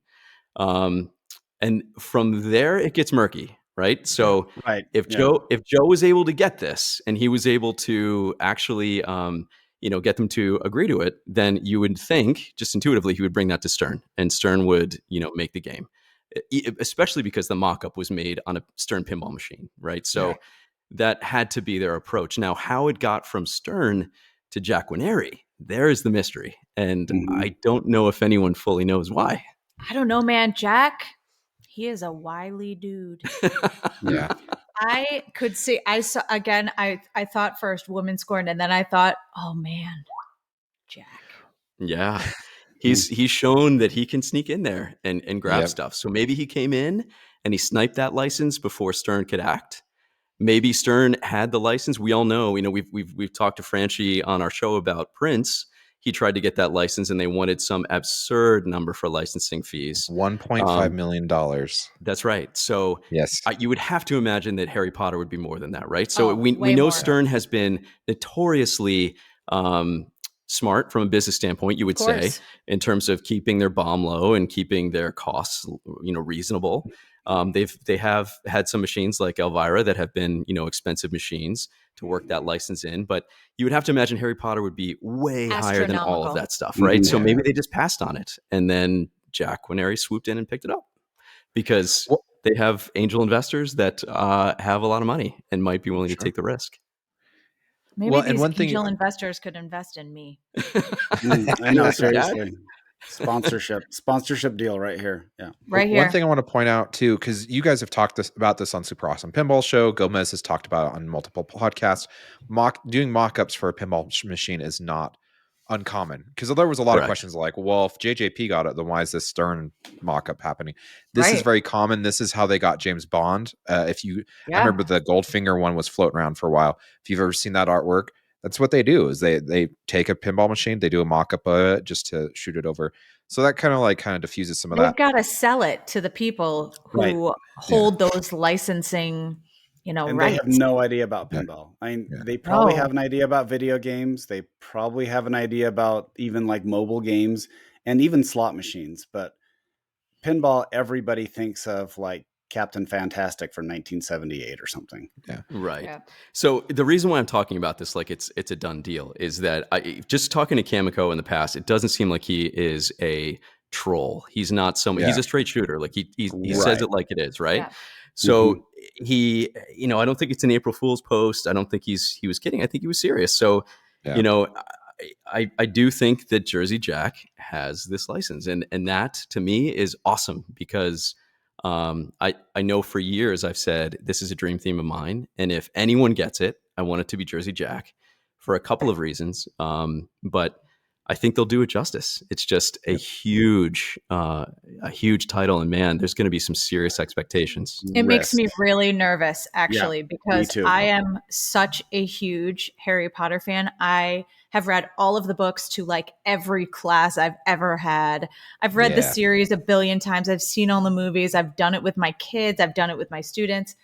S3: And from there it gets murky, right? So
S2: Right.
S3: if
S2: Yeah.
S3: Joe was able to get this and he was able to actually get them to agree to it, then you would think just intuitively he would bring that to Stern, and Stern would make the game. Especially because the mock-up was made on a Stern pinball machine, right? So that had to be their approach. Now, how it got from Stern to Jack Winery, there is the mystery. And I don't know if anyone fully knows why.
S4: I don't know, man. Jack, he is a wily dude.
S1: Yeah.
S4: I could see, I saw, again, I thought first woman scorned, and then I thought, oh man, Jack.
S3: Yeah. He's shown that he can sneak in there and grab stuff. So maybe he came in and he sniped that license before Stern could act. Maybe Stern had the license. We all know, we've talked to Franchi on our show about Prince. He tried to get that license and they wanted some absurd number for licensing fees.
S1: $1.5 million.
S3: That's right. So
S1: Yes.
S3: you would have to imagine that Harry Potter would be more than that, right? So we
S4: way
S3: know
S4: more.
S3: Stern has been notoriously smart from a business standpoint, you would say, in terms of keeping their bomb low and keeping their costs, reasonable. They have had some machines like Elvira that have been, expensive machines to work that license in, but you would have to imagine Harry Potter would be way higher than all of that stuff, right? So maybe they just passed on it, and then Jack Winery swooped in and picked it up because they have angel investors that have a lot of money and might be willing to take the risk.
S4: Maybe these angel investors could invest in me.
S2: I know, seriously. Sponsorship deal right here. Yeah.
S4: Right here.
S1: One thing I want to point out too, because you guys have talked about this on Super Awesome Pinball Show. Gomez has talked about it on multiple podcasts. Doing mock-ups for a pinball machine is not uncommon, because there was a lot of questions like, well, if JJP got it, then why is this Stern mock-up happening? This is very common. This is how they got James Bond. I remember the Goldfinger one was floating around for a while. If you've ever seen that artwork, that's what they do, is they take a pinball machine, they do a mock-up of it just to shoot it over. So that kind of diffuses some of that.
S4: They've got to sell it to the people who hold those licensing,
S2: and
S4: rights.
S2: They have no idea about pinball. I mean, they probably have an idea about video games. They probably have an idea about even like mobile games and even slot machines. But pinball, everybody thinks of like Captain Fantastic from 1978 or something.
S1: Yeah.
S3: Right. Yeah. So the reason why I'm talking about this, like it's a done deal, is that just talking to Kamiko in the past, it doesn't seem like he is a troll. He's not he's a straight shooter. Like he says it like it is. Right. Yeah. So he, I don't think it's an April Fool's post. I don't think he was kidding. I think he was serious. So, I do think that Jersey Jack has this license, and that to me is awesome, because I know for years I've said this is a dream theme of mine, and if anyone gets it, I want it to be Jersey Jack for a couple of reasons. But I think they'll do it justice. It's just a huge title, and man, there's going to be some serious expectations.
S4: It makes me really nervous, actually, because I am such a huge Harry Potter fan. I have read all of the books to like every class I've ever had. I've read the series a billion times. I've seen all the movies. I've done it with my kids. I've done it with my students.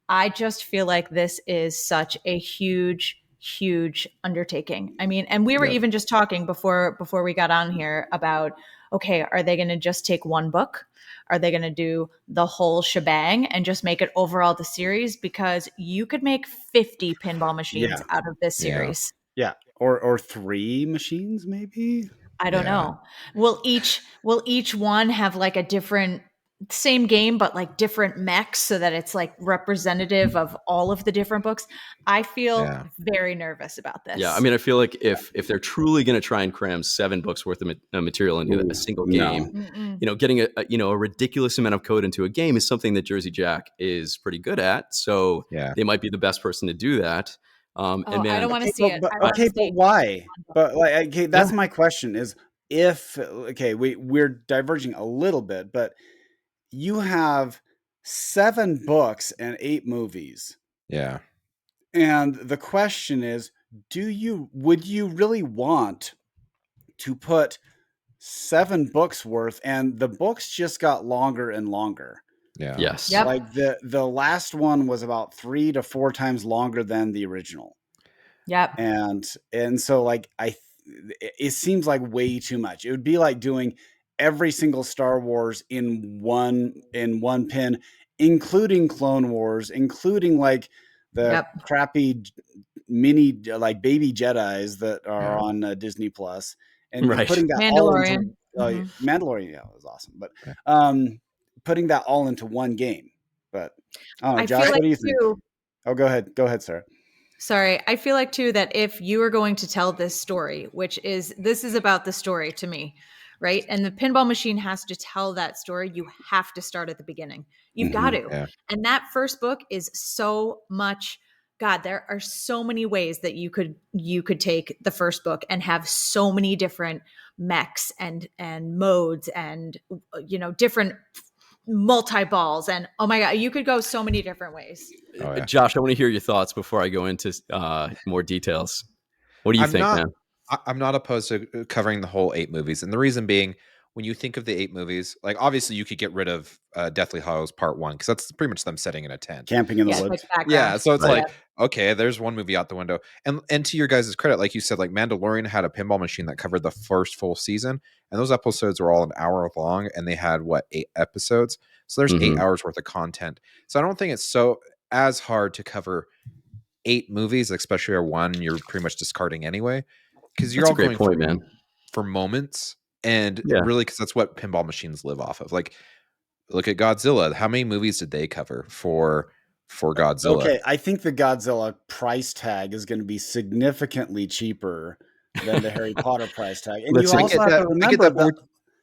S4: I just feel like this is such a huge undertaking. I mean, and we were even just talking before we got on here about, okay, are they going to just take one book? Are they going to do the whole shebang and just make it overall the series? Because you could make 50 pinball machines out of this series.
S2: Yeah. Or 3 machines, maybe.
S4: I don't know. Will each one have like a different same game but like different mechs so that it's like representative of all of the different books? I feel very nervous about this.
S3: Yeah, I mean, I feel like if they're truly going to try and cram 7 books worth of material into a single game, getting a ridiculous amount of code into a game is something that Jersey Jack is pretty good at. So they might be the best person to do that. And man,
S4: I don't want to see it.
S2: But why? But like, okay, that's my question. Is if we're diverging a little bit, but you have 7 books and 8 movies.
S1: Yeah.
S2: And the question is, would you really want to put 7 books worth, and the books just got longer and longer.
S1: Yeah.
S3: Yes.
S4: Yep.
S2: Like the last one was about 3 to 4 times longer than the original.
S4: Yep.
S2: And so like it seems like way too much. It would be like doing every single Star Wars in one pin, including Clone Wars, including like the crappy mini like baby Jedis that are on Disney Plus, and putting that
S4: Mandalorian.
S2: all into Mandalorian. Yeah, it was awesome, but putting that all into one game. But I don't know, Josh, what do you think? Oh, go ahead, Sarah.
S4: Sorry, I feel like too that if you are going to tell this story, this is about the story to me, right? And the pinball machine has to tell that story. You have to start at the beginning. You've got to.
S1: Yeah.
S4: And that first book is so much. God, there are so many ways that you could take the first book and have so many different mechs and modes and different multi-balls, and oh my god, you could go so many different ways.
S1: Oh, yeah.
S3: Josh, I want to hear your thoughts before I go into more details. What do you think, man?
S1: I'm not opposed to covering the whole 8 movies, and the reason being, when you think of the 8 movies, like obviously you could get rid of Deathly Hallows Part 1 because that's pretty much them sitting in a tent,
S2: camping in the woods.
S1: Yeah, so it's like, okay, there's one movie out the window. And to your guys' credit, like you said, like Mandalorian had a pinball machine that covered the first full season, and those episodes were all an hour long, and they had 8 episodes. So there's 8 hours worth of content. So I don't think it's so as hard to cover 8 movies, especially one you're pretty much discarding anyway, because you're all going for moments. And really, because that's what pinball machines live off of. Like, look at Godzilla. How many movies did they cover for Godzilla?
S2: Okay, I think the Godzilla price tag is going to be significantly cheaper than the Harry Potter price tag. And you also have to remember that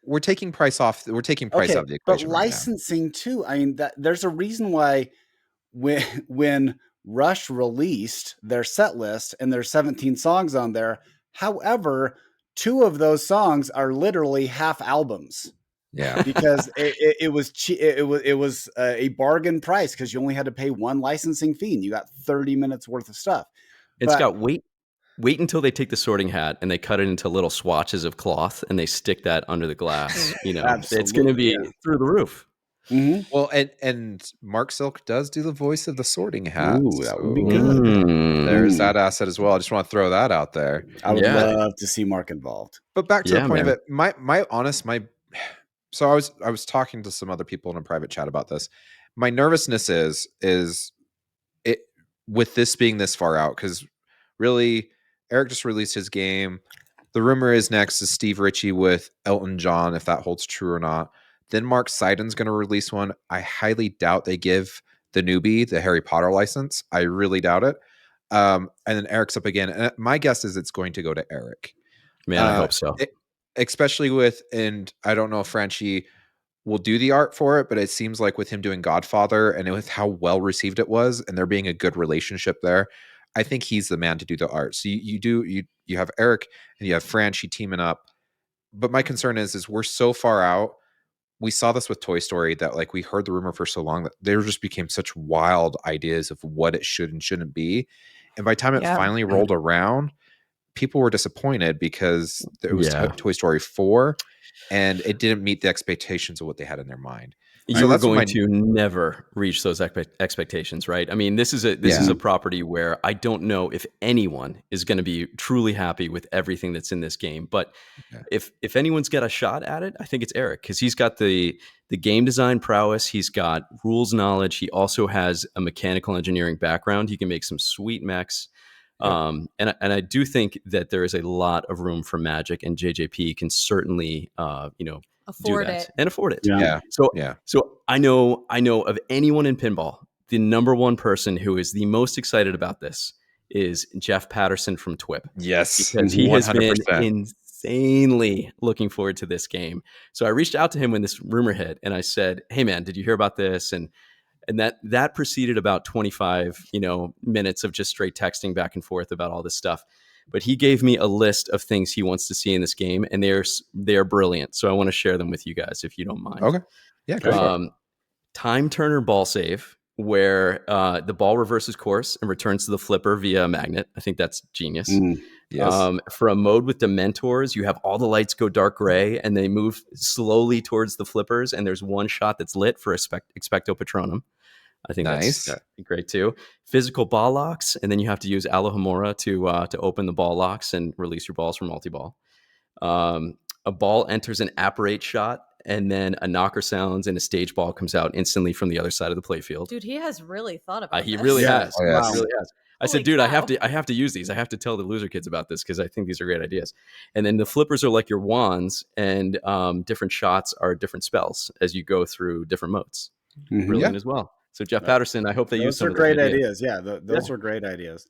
S1: we're taking price off. We're taking price out of the equation.
S2: But licensing too. I mean, there's a reason why when Rush released their set list and there's 17 songs on there. However, 2 of those songs are literally half albums.
S1: Yeah,
S2: because it was a bargain price because you only had to pay 1 licensing fee and you got 30 minutes worth of stuff.
S3: It's got wait until they take the sorting hat and they cut it into little swatches of cloth and they stick that under the glass. It's going to be through the roof.
S2: Mm-hmm.
S1: Well, and Mark Silk does do the voice of the sorting hat.
S2: Ooh, that would be good.
S1: There's that asset as well. I just want to throw that out there.
S2: I would love to see Mark involved.
S1: But back to the point of it, so I was talking to some other people in a private chat about this. My nervousness is it with this being this far out, because really Eric just released his game. The rumor is next is Steve Ritchie with Elton John, if that holds true or not. Then Mark Seiden's going to release one. I highly doubt they give the newbie the Harry Potter license. I really doubt it. And then Eric's up again. And my guess is it's going to go to Eric.
S3: Man, I hope so.
S1: Especially and I don't know if Franchi will do the art for it, but it seems like with him doing Godfather and with how well received it was and there being a good relationship there, I think he's the man to do the art. So you have Eric and you have Franchi teaming up. But my concern is we're so far out. We saw this with Toy Story that like we heard the rumor for so long that there just became such wild ideas of what it should and shouldn't be. And by the time it finally rolled around, people were disappointed because it was Toy Story 4 and it didn't meet the expectations of what they had in their mind.
S3: You are going to never reach those expectations, right? I mean, this is a property where I don't know if anyone is going to be truly happy with everything that's in this game. But if anyone's got a shot at it, I think it's Eric, because he's got the game design prowess, he's got rules knowledge, he also has a mechanical engineering background. He can make some sweet mechs. And I do think that there is a lot of room for magic, and JJP can certainly
S4: afford it
S3: and afford it.
S1: Yeah.
S3: So I know of anyone in pinball, the number one person who is the most excited about this is Jeff Patterson from TWIP.
S1: Yes,
S3: because he has been insanely looking forward to this game. So I reached out to him when this rumor hit, and I said, "Hey man, did you hear about this?" And that preceded about 25 minutes of just straight texting back and forth about all this stuff. But he gave me a list of things he wants to see in this game, and they are brilliant. So I want to share them with you guys, if you don't mind.
S1: Okay. Yeah. Go for it.
S3: Time turner ball save, where the ball reverses course and returns to the flipper via a magnet. I think that's genius.
S1: Yes.
S3: For a mode with Dementors, you have all the lights go dark gray and they move slowly towards the flippers, and there's one shot that's lit for Expecto Patronum. I think that's great too. Physical ball locks, and then you have to use Alohomora to open the ball locks and release your balls from multi-ball. A ball enters an apparate shot, and then a knocker sounds, and a stage ball comes out instantly from the other side of the playfield.
S4: Dude, he has really thought about
S3: He
S4: this.
S3: really has.
S1: Oh, yes.
S3: He really has. I said, dude, I have to use these. I have to tell the loser kids about this because I think these are great ideas. And then the flippers are like your wands, and different shots are different spells as you go through different modes. Brilliant as well. So Jeff Patterson, I hope they use some of those
S2: great ideas. Yeah, those are great ideas.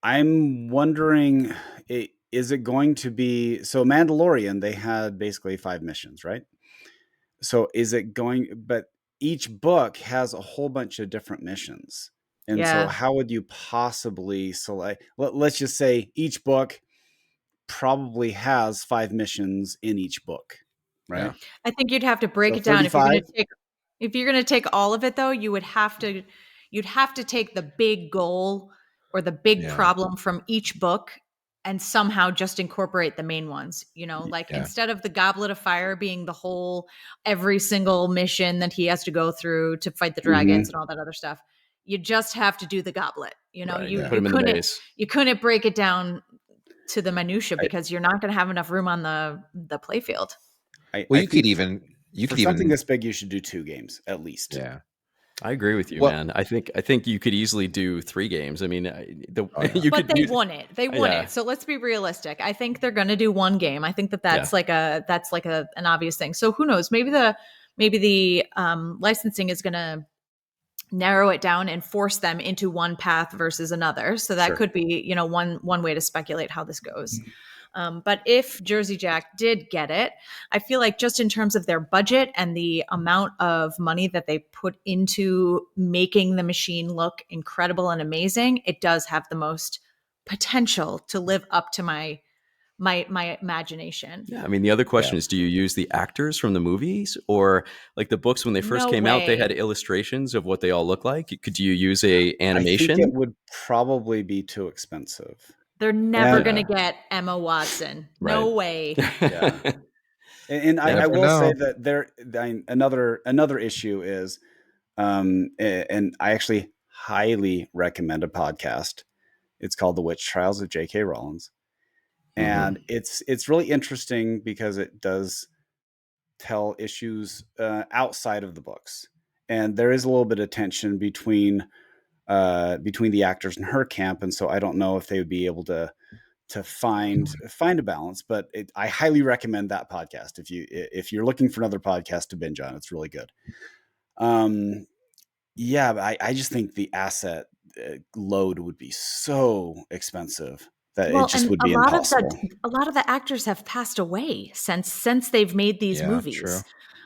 S2: I'm wondering, is it going to be so? Mandalorian, they had basically 5 missions, right? So is it going? But each book has a whole bunch of different missions, and so how would you possibly select? Let's just say each book probably has 5 missions in each book, right?
S4: I think you'd have to break it down. If you're going to take all of it, though, you'd have to take the big goal or the big problem from each book and somehow just incorporate the main ones. Instead of the Goblet of Fire being the whole, every single mission that he has to go through to fight the dragons and all that other stuff, you just have to do the goblet. You couldn't break it down to the minutia because you're not going to have enough room on the playfield.
S1: You could even
S2: something this big, you should do 2 games at least.
S3: Yeah, I agree with you, man. I think you could easily do 3 games. I mean,
S4: they won it. They won it. So let's be realistic. I think they're going to do 1 game. I think that's like an obvious thing. So who knows? Maybe the licensing is going to narrow it down and force them into one path versus another. So that could be, one way to speculate how this goes. But if Jersey Jack did get it, I feel like just in terms of their budget and the amount of money that they put into making the machine look incredible and amazing, it does have the most potential to live up to my imagination.
S3: Yeah, I mean, the other question is, do you use the actors from the movies, or like the books when they first came out, they had illustrations of what they all look like? Could you use a animation?
S2: I think it would probably be too expensive.
S4: They're never going to get Emma Watson. No way.
S2: Yeah. And I will say that another issue is, and I actually highly recommend a podcast. It's called The Witch Trials of J.K. Rowling. And it's really interesting because it does tell issues outside of the books. And there is a little bit of tension between the actors and her camp, and so I don't know if they would be able to find a balance. But I highly recommend that podcast if you're looking for another podcast to binge on. It's really good. But I just think the asset load would be so expensive that it just would be impossible.
S4: A lot of the actors have passed away since they've made these movies. True.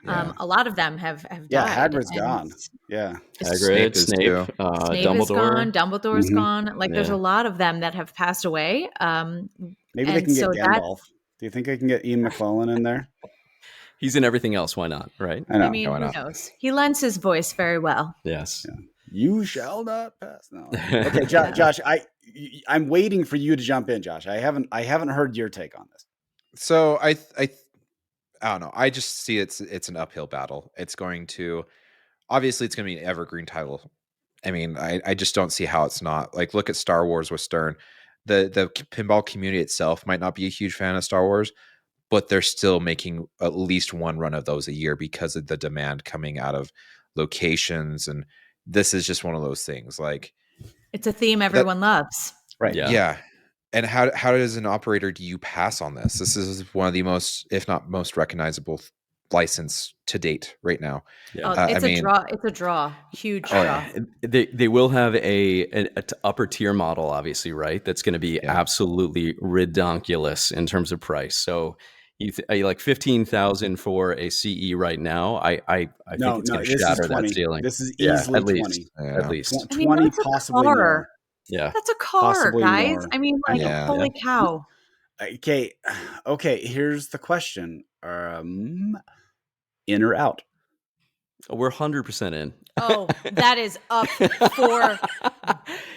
S4: A lot of them have died.
S2: Yeah, Hagrid's gone. Yeah,
S3: Hagrid, Snape, Dumbledore.
S4: Is gone. Dumbledore's gone. Like, there's a lot of them that have passed away.
S2: Maybe they can get Gandalf. Do you think they can get Ian McClellan in there?
S3: He's in everything else. Why not? Right?
S4: I mean, who knows? He lends his voice very well.
S3: Yes.
S2: Yeah. You shall not pass. No. Okay, Josh. I'm waiting for you to jump in, Josh. I haven't heard your take on this.
S1: So I don't know. I just see it's an uphill battle. It's going to obviously it's going to be an evergreen title. I mean, I just don't see how it's not. Like, look at Star Wars with Stern. The pinball community itself might not be a huge fan of Star Wars, but they're still making at least one run of those a year because of the demand coming out of locations. And this is just one of those things. Like,
S4: It's a theme everyone loves.
S2: Right.
S1: yeah. And how does an operator do you pass on this? This is one of the most, if not most recognizable license to date right now.
S3: Yeah.
S4: Oh, it's a draw. It's a draw. Huge draw.
S3: They will have a upper tier model, obviously, right? That's going to be absolutely redonkulous in terms of price. So like 15,000 for a CE right now. I think it's going to shatter that ceiling.
S2: This is easily
S3: at
S2: 20.
S3: Least. At least
S2: 20, possibly more.
S3: Yeah,
S4: that's a car,
S2: possibly
S4: guys.
S2: more.
S4: I mean, like, holy cow.
S2: Okay, here's the question: in or out?
S3: We're 100% in.
S4: Oh, that is up for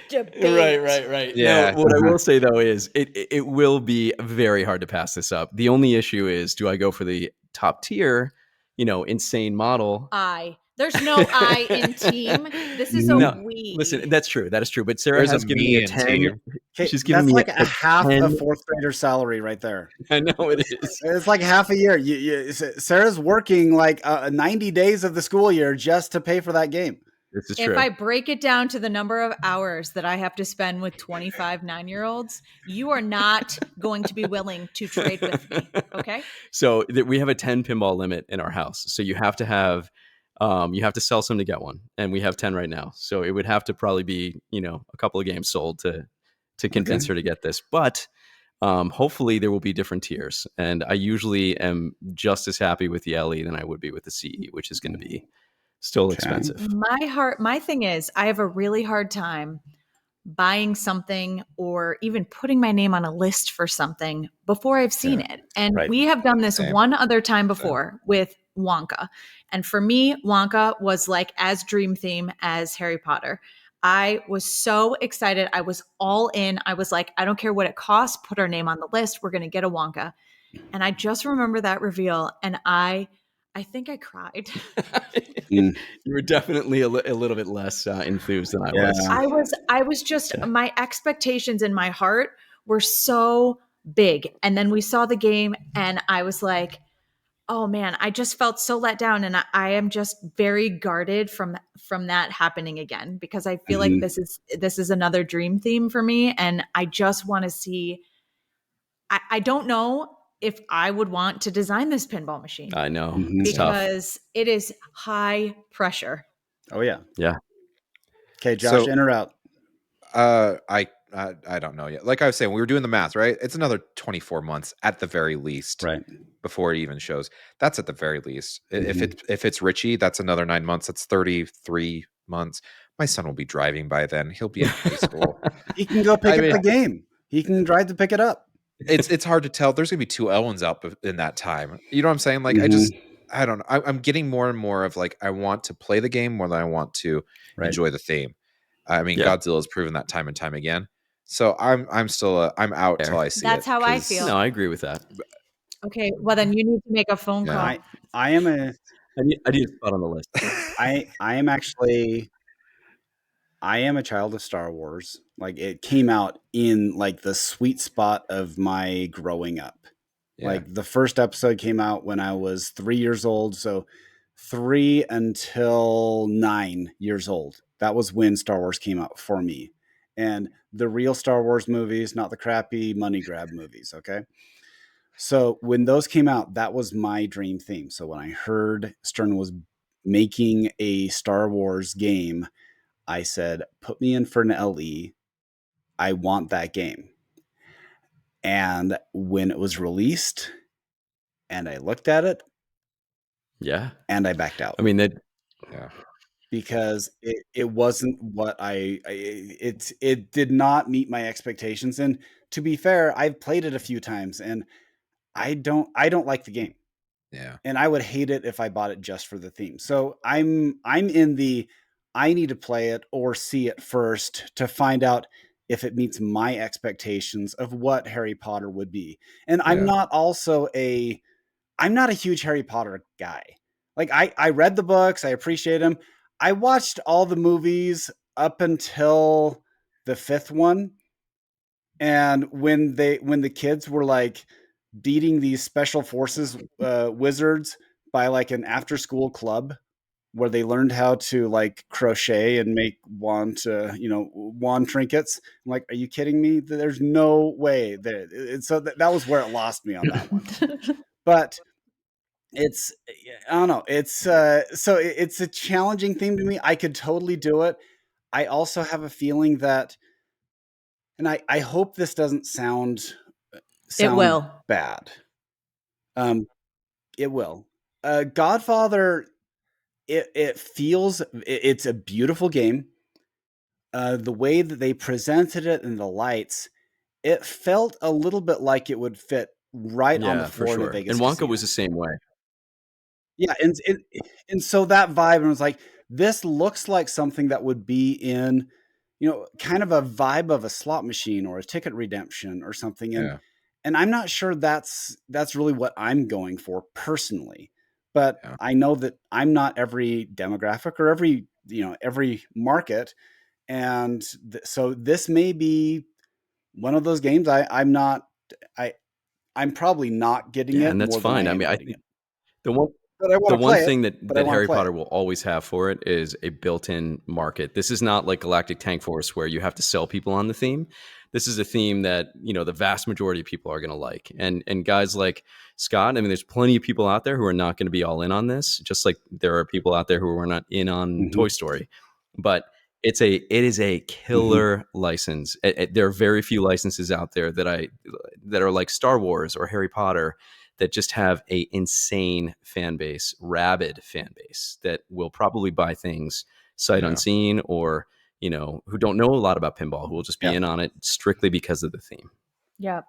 S4: debate.
S3: Right.
S1: Yeah.
S3: No, what I will say though is it will be very hard to pass this up. The only issue is, do I go for the top tier, insane model?
S4: There's no I in team. This is a we.
S3: Listen, that's true. That is true. But Sarah has given me a 10.
S2: She's giving me like a half a fourth grader salary right there.
S3: I know it is.
S2: It's like half a year. Sarah's working like 90 days of the school year just to pay for that game.
S3: This is true.
S4: If I break it down to the number of hours that I have to spend with 25 9-year-olds, you are not going to be willing to trade with me. Okay.
S3: So we have a 10 pinball limit in our house. So you have to have sell some to get one, and we have 10 right now. So it would have to probably be, a couple of games sold to convince her to get this. But hopefully there will be different tiers, and I usually am just as happy with the LE than I would be with the CE, which is going to be still expensive.
S4: My thing is, I have a really hard time buying something or even putting my name on a list for something before I've seen it. And we have done this one other time before with Wonka. And for me, Wonka was like as dream theme as Harry Potter. I was so excited. I was all in. I was like, I don't care what it costs. Put our name on the list. We're going to get a Wonka. And I just remember that reveal. And I think I cried.
S3: You were definitely a little bit less enthused than I was.
S4: I was just, my expectations in my heart were so big. And then we saw the game and I was like, oh man, I just felt so let down. And I am just very guarded from that happening again, because I feel like this is another dream theme for me. And I just want to see, I don't know if I would want to design this pinball machine.
S3: I know.
S4: Because it is high pressure.
S2: Oh yeah.
S3: Yeah.
S2: Okay, Josh, in or out?
S1: I don't know yet. Like I was saying, we were doing the math, right? It's another 24 months at the very least,
S2: right,
S1: before it even shows. That's at the very least. If it's Richie, that's another 9 months. That's 33 months. My son will be driving by then. He'll be in high school.
S2: He can go pick up the game. He can drive to pick it up.
S1: It's hard to tell. There's gonna be 2 Owens out in that time. You know what I'm saying? Like I don't know. I'm getting more and more of like, I want to play the game more than I want to enjoy the theme. I mean, Godzilla has proven that time and time again. So I'm still I'm out till I see
S4: That's
S1: it.
S4: how I feel.
S3: No, I agree with that.
S4: Okay, well then you need to make a phone call.
S2: I am a.
S3: I need a spot on the list.
S2: I am actually. I am a child of Star Wars. Like, it came out in like the sweet spot of my growing up. Yeah. Like, the first episode came out when I was 3 years old. So 3 until 9 years old. That was when Star Wars came out for me. And the real Star Wars movies, not the crappy money grab movies. Okay. So when those came out, that was my dream theme. So when I heard Stern was making a Star Wars game, I said, put me in for an LE. I want that game. And when it was released and I looked at it, and I backed out.
S3: I mean,
S2: because it wasn't what it did not meet my expectations. And to be fair, I've played it a few times and I don't like the game.
S1: Yeah.
S2: And I would hate it if I bought it just for the theme. So I'm in the, I need to play it or see it first to find out if it meets my expectations of what Harry Potter would be. And I'm not also I'm not a huge Harry Potter guy. Like I read the books, I appreciate them. I watched all the movies up until the 5th one, and when the kids were like beating these special forces wizards by like an after school club where they learned how to like crochet and make wand trinkets. I'm like, are you kidding me? There's no way that. So that was where it lost me on that one. But it's, I don't know. It's it's a challenging theme to me. I could totally do it. I also have a feeling that, and I hope this doesn't sound
S4: It will.
S2: bad. It will. Godfather, it feels, it's a beautiful game. The way that they presented it and the lights, it felt a little bit like it would fit right on the
S3: for
S2: floor in a
S3: sure.
S2: Vegas
S3: And Wonka
S2: casino.
S3: was the same way.
S2: Yeah, and so that vibe, and I was like, this looks like something that would be in, kind of a vibe of a slot machine or a ticket redemption or something.
S1: Yeah.
S2: And I'm not sure that's really what I'm going for personally. But
S1: Yeah.
S2: I know that I'm not every demographic or every market. And so this may be one of those games I'm probably not getting it
S3: and that's
S2: more than I
S3: fine. I
S2: am
S3: mean, I
S2: getting
S3: think
S2: it.
S3: the one
S2: But I want
S3: the
S2: to
S3: one
S2: play it.
S3: thing
S2: But I
S3: that
S2: want to
S3: Harry
S2: play
S3: Potter
S2: it.
S3: will always have for it is a built-in market. This is not like Galactic Tank Force where you have to sell people on the theme. This is a theme that, the vast majority of people are going to like. And guys like Scott, I mean, there's plenty of people out there who are not going to be all in on this, just like there are people out there who are not in on Toy Story. But it is a killer license. There are very few licenses out there that are like Star Wars or Harry Potter that just have a insane fan base, rabid fan base that will probably buy things sight unseen, or who don't know a lot about pinball, who will just be in on it strictly because of the theme.
S4: Yep.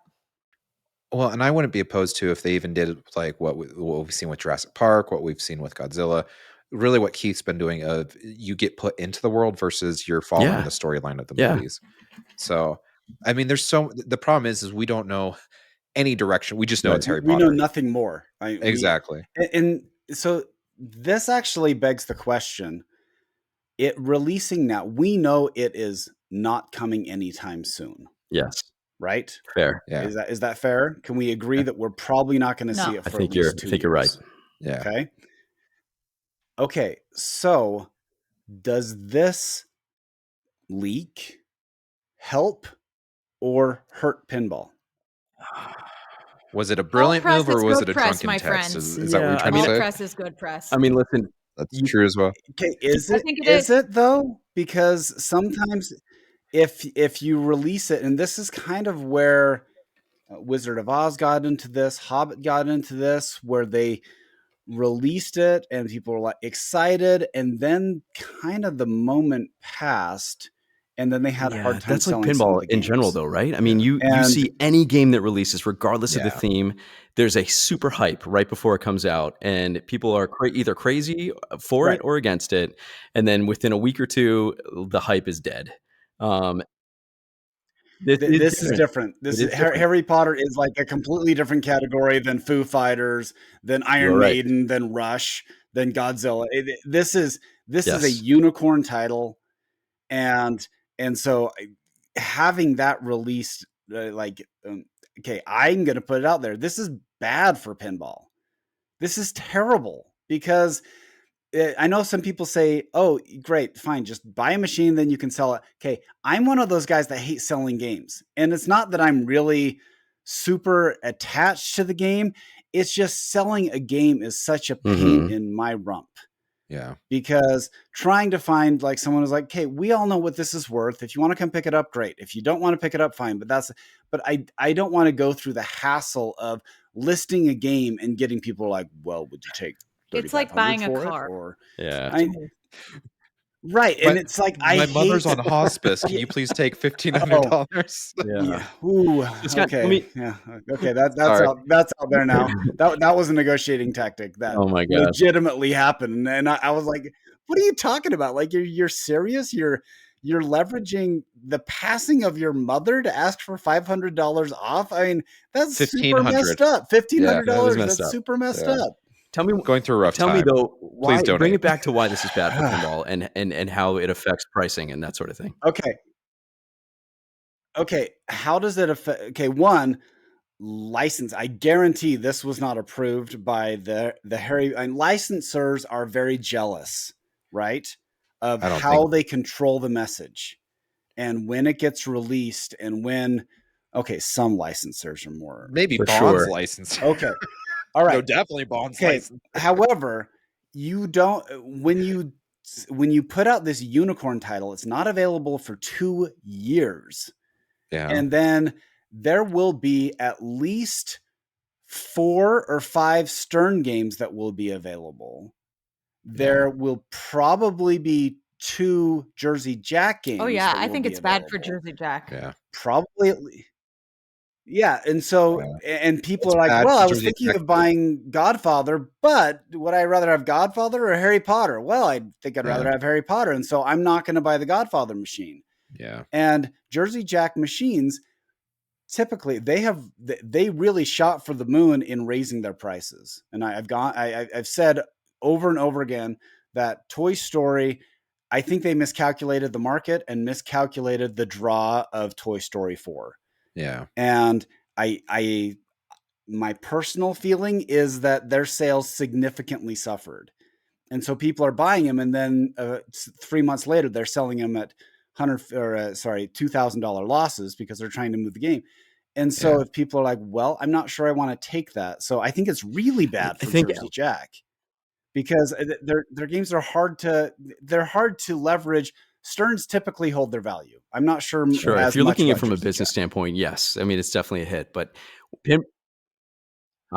S1: Well, and I wouldn't be opposed to if they even did like what we've seen with Jurassic Park, what we've seen with Godzilla. Really, what Keith's been doing of you get put into the world versus you're following the storyline of the movies. So, I mean, the problem is we don't know any direction. We just know it's Harry
S2: We
S1: Potter.
S2: know nothing more.
S1: Exactly.
S2: And so this actually begs the question. It releasing now, we know it is not coming anytime soon.
S3: Yes.
S2: Right?
S3: Fair.
S1: Yeah.
S2: Is that fair? Can we agree that we're probably not going to see it for at least 2 years?
S3: I think you're right.
S2: Yeah. Okay. So does this leak help or hurt pinball?
S1: Was it a brilliant move or was it a
S4: press,
S1: drunken
S4: my
S1: text?
S4: friends.
S1: Is that what you're trying to
S4: All
S1: say?
S4: press is good press.
S3: I mean, listen,
S1: that's true as well.
S2: Okay, is
S4: I
S2: it?
S4: think it
S2: Is
S4: is.
S2: it though? Because sometimes if you release it, and this is kind of where Wizard of Oz got into this, Hobbit got into this, where they released it and people were like excited, and then kind of the moment passed, and then they had a hard time
S3: that's like
S2: selling some of
S3: pinball
S2: the
S3: in
S2: games.
S3: general, though, right? I mean, you see any game that releases, regardless of the theme, there's a super hype right before it comes out, and people are either crazy for it or against it, and then within a week or two, the hype is dead.
S2: This is different. Harry Potter is like a completely different category than Foo Fighters, than Iron Maiden, than Rush, than Godzilla. This is a unicorn title, and so having that released, okay, I'm going to put it out there. This is bad for pinball. This is terrible because I know some people say, oh, great, fine, just buy a machine, then you can sell it. Okay, I'm one of those guys that hate selling games. And it's not that I'm really super attached to the game. It's just selling a game is such a pain in my rump.
S1: Yeah.
S2: Because trying to find like someone who's like, okay, we all know what this is worth. If you want to come pick it up, great. If you don't want to pick it up, fine. But I don't want to go through the hassle of listing a game and getting people like, well, would you take
S4: it's like buying a car.
S2: Right. And it's like,
S1: my mother's on hospice. Can you please take $1,500?
S2: Yeah. Ooh, okay. Okay. That's out there now. That was a negotiating tactic that legitimately happened. And I was like, what are you talking about? Like, you're serious? You're you're leveraging the passing of your mother to ask for $500 off. I mean, that's super messed up. $1,500. That's super messed up.
S3: Tell me,
S1: going through a rough
S3: tell
S1: time.
S3: me though, why?
S1: Please donate.
S3: Bring it back to why this is bad for pinball and how it affects pricing and that sort of thing.
S2: Okay. How does it affect? Okay, one, license. I guarantee this was not approved by the Harry. And licensors are very jealous, right, of how they control the message and when it gets released and when. Okay, some licensors are more.
S1: Maybe Bond's licensed.
S2: Okay, all right.
S1: No, definitely Bond's licensed.
S2: However, you don't when you put out this unicorn title, it's not available for 2 years.
S1: Yeah.
S2: And then there will be at least 4 or 5 Stern games that will be available. There will probably be 2 Jersey Jack games.
S4: Oh yeah, I think it's bad for Jersey Jack.
S1: Yeah.
S2: Probably at least. Yeah, and so and people are like, well, I was thinking of buying Godfather, but would I rather have Godfather or Harry Potter? Well, I think I'd rather have Harry Potter, and so I'm not going to buy the Godfather machine.
S1: Yeah.
S2: And Jersey Jack machines, typically they really shot for the moon in raising their prices. And I've said over and over again that Toy Story, I think they miscalculated the market and miscalculated the draw of Toy Story 4.
S1: Yeah.
S2: And my personal feeling is that their sales significantly suffered. And so people are buying them, and then 3 months later they're selling them at $2,000 losses because they're trying to move the game. And so if people are like, well, I'm not sure I want to take that. So I think it's really bad for Jersey Jack because their games are hard to leverage. Sterns typically hold their value. I'm not sure.
S3: Sure. If you're looking at it from a business standpoint, yes. I mean, it's definitely a hit, but
S2: I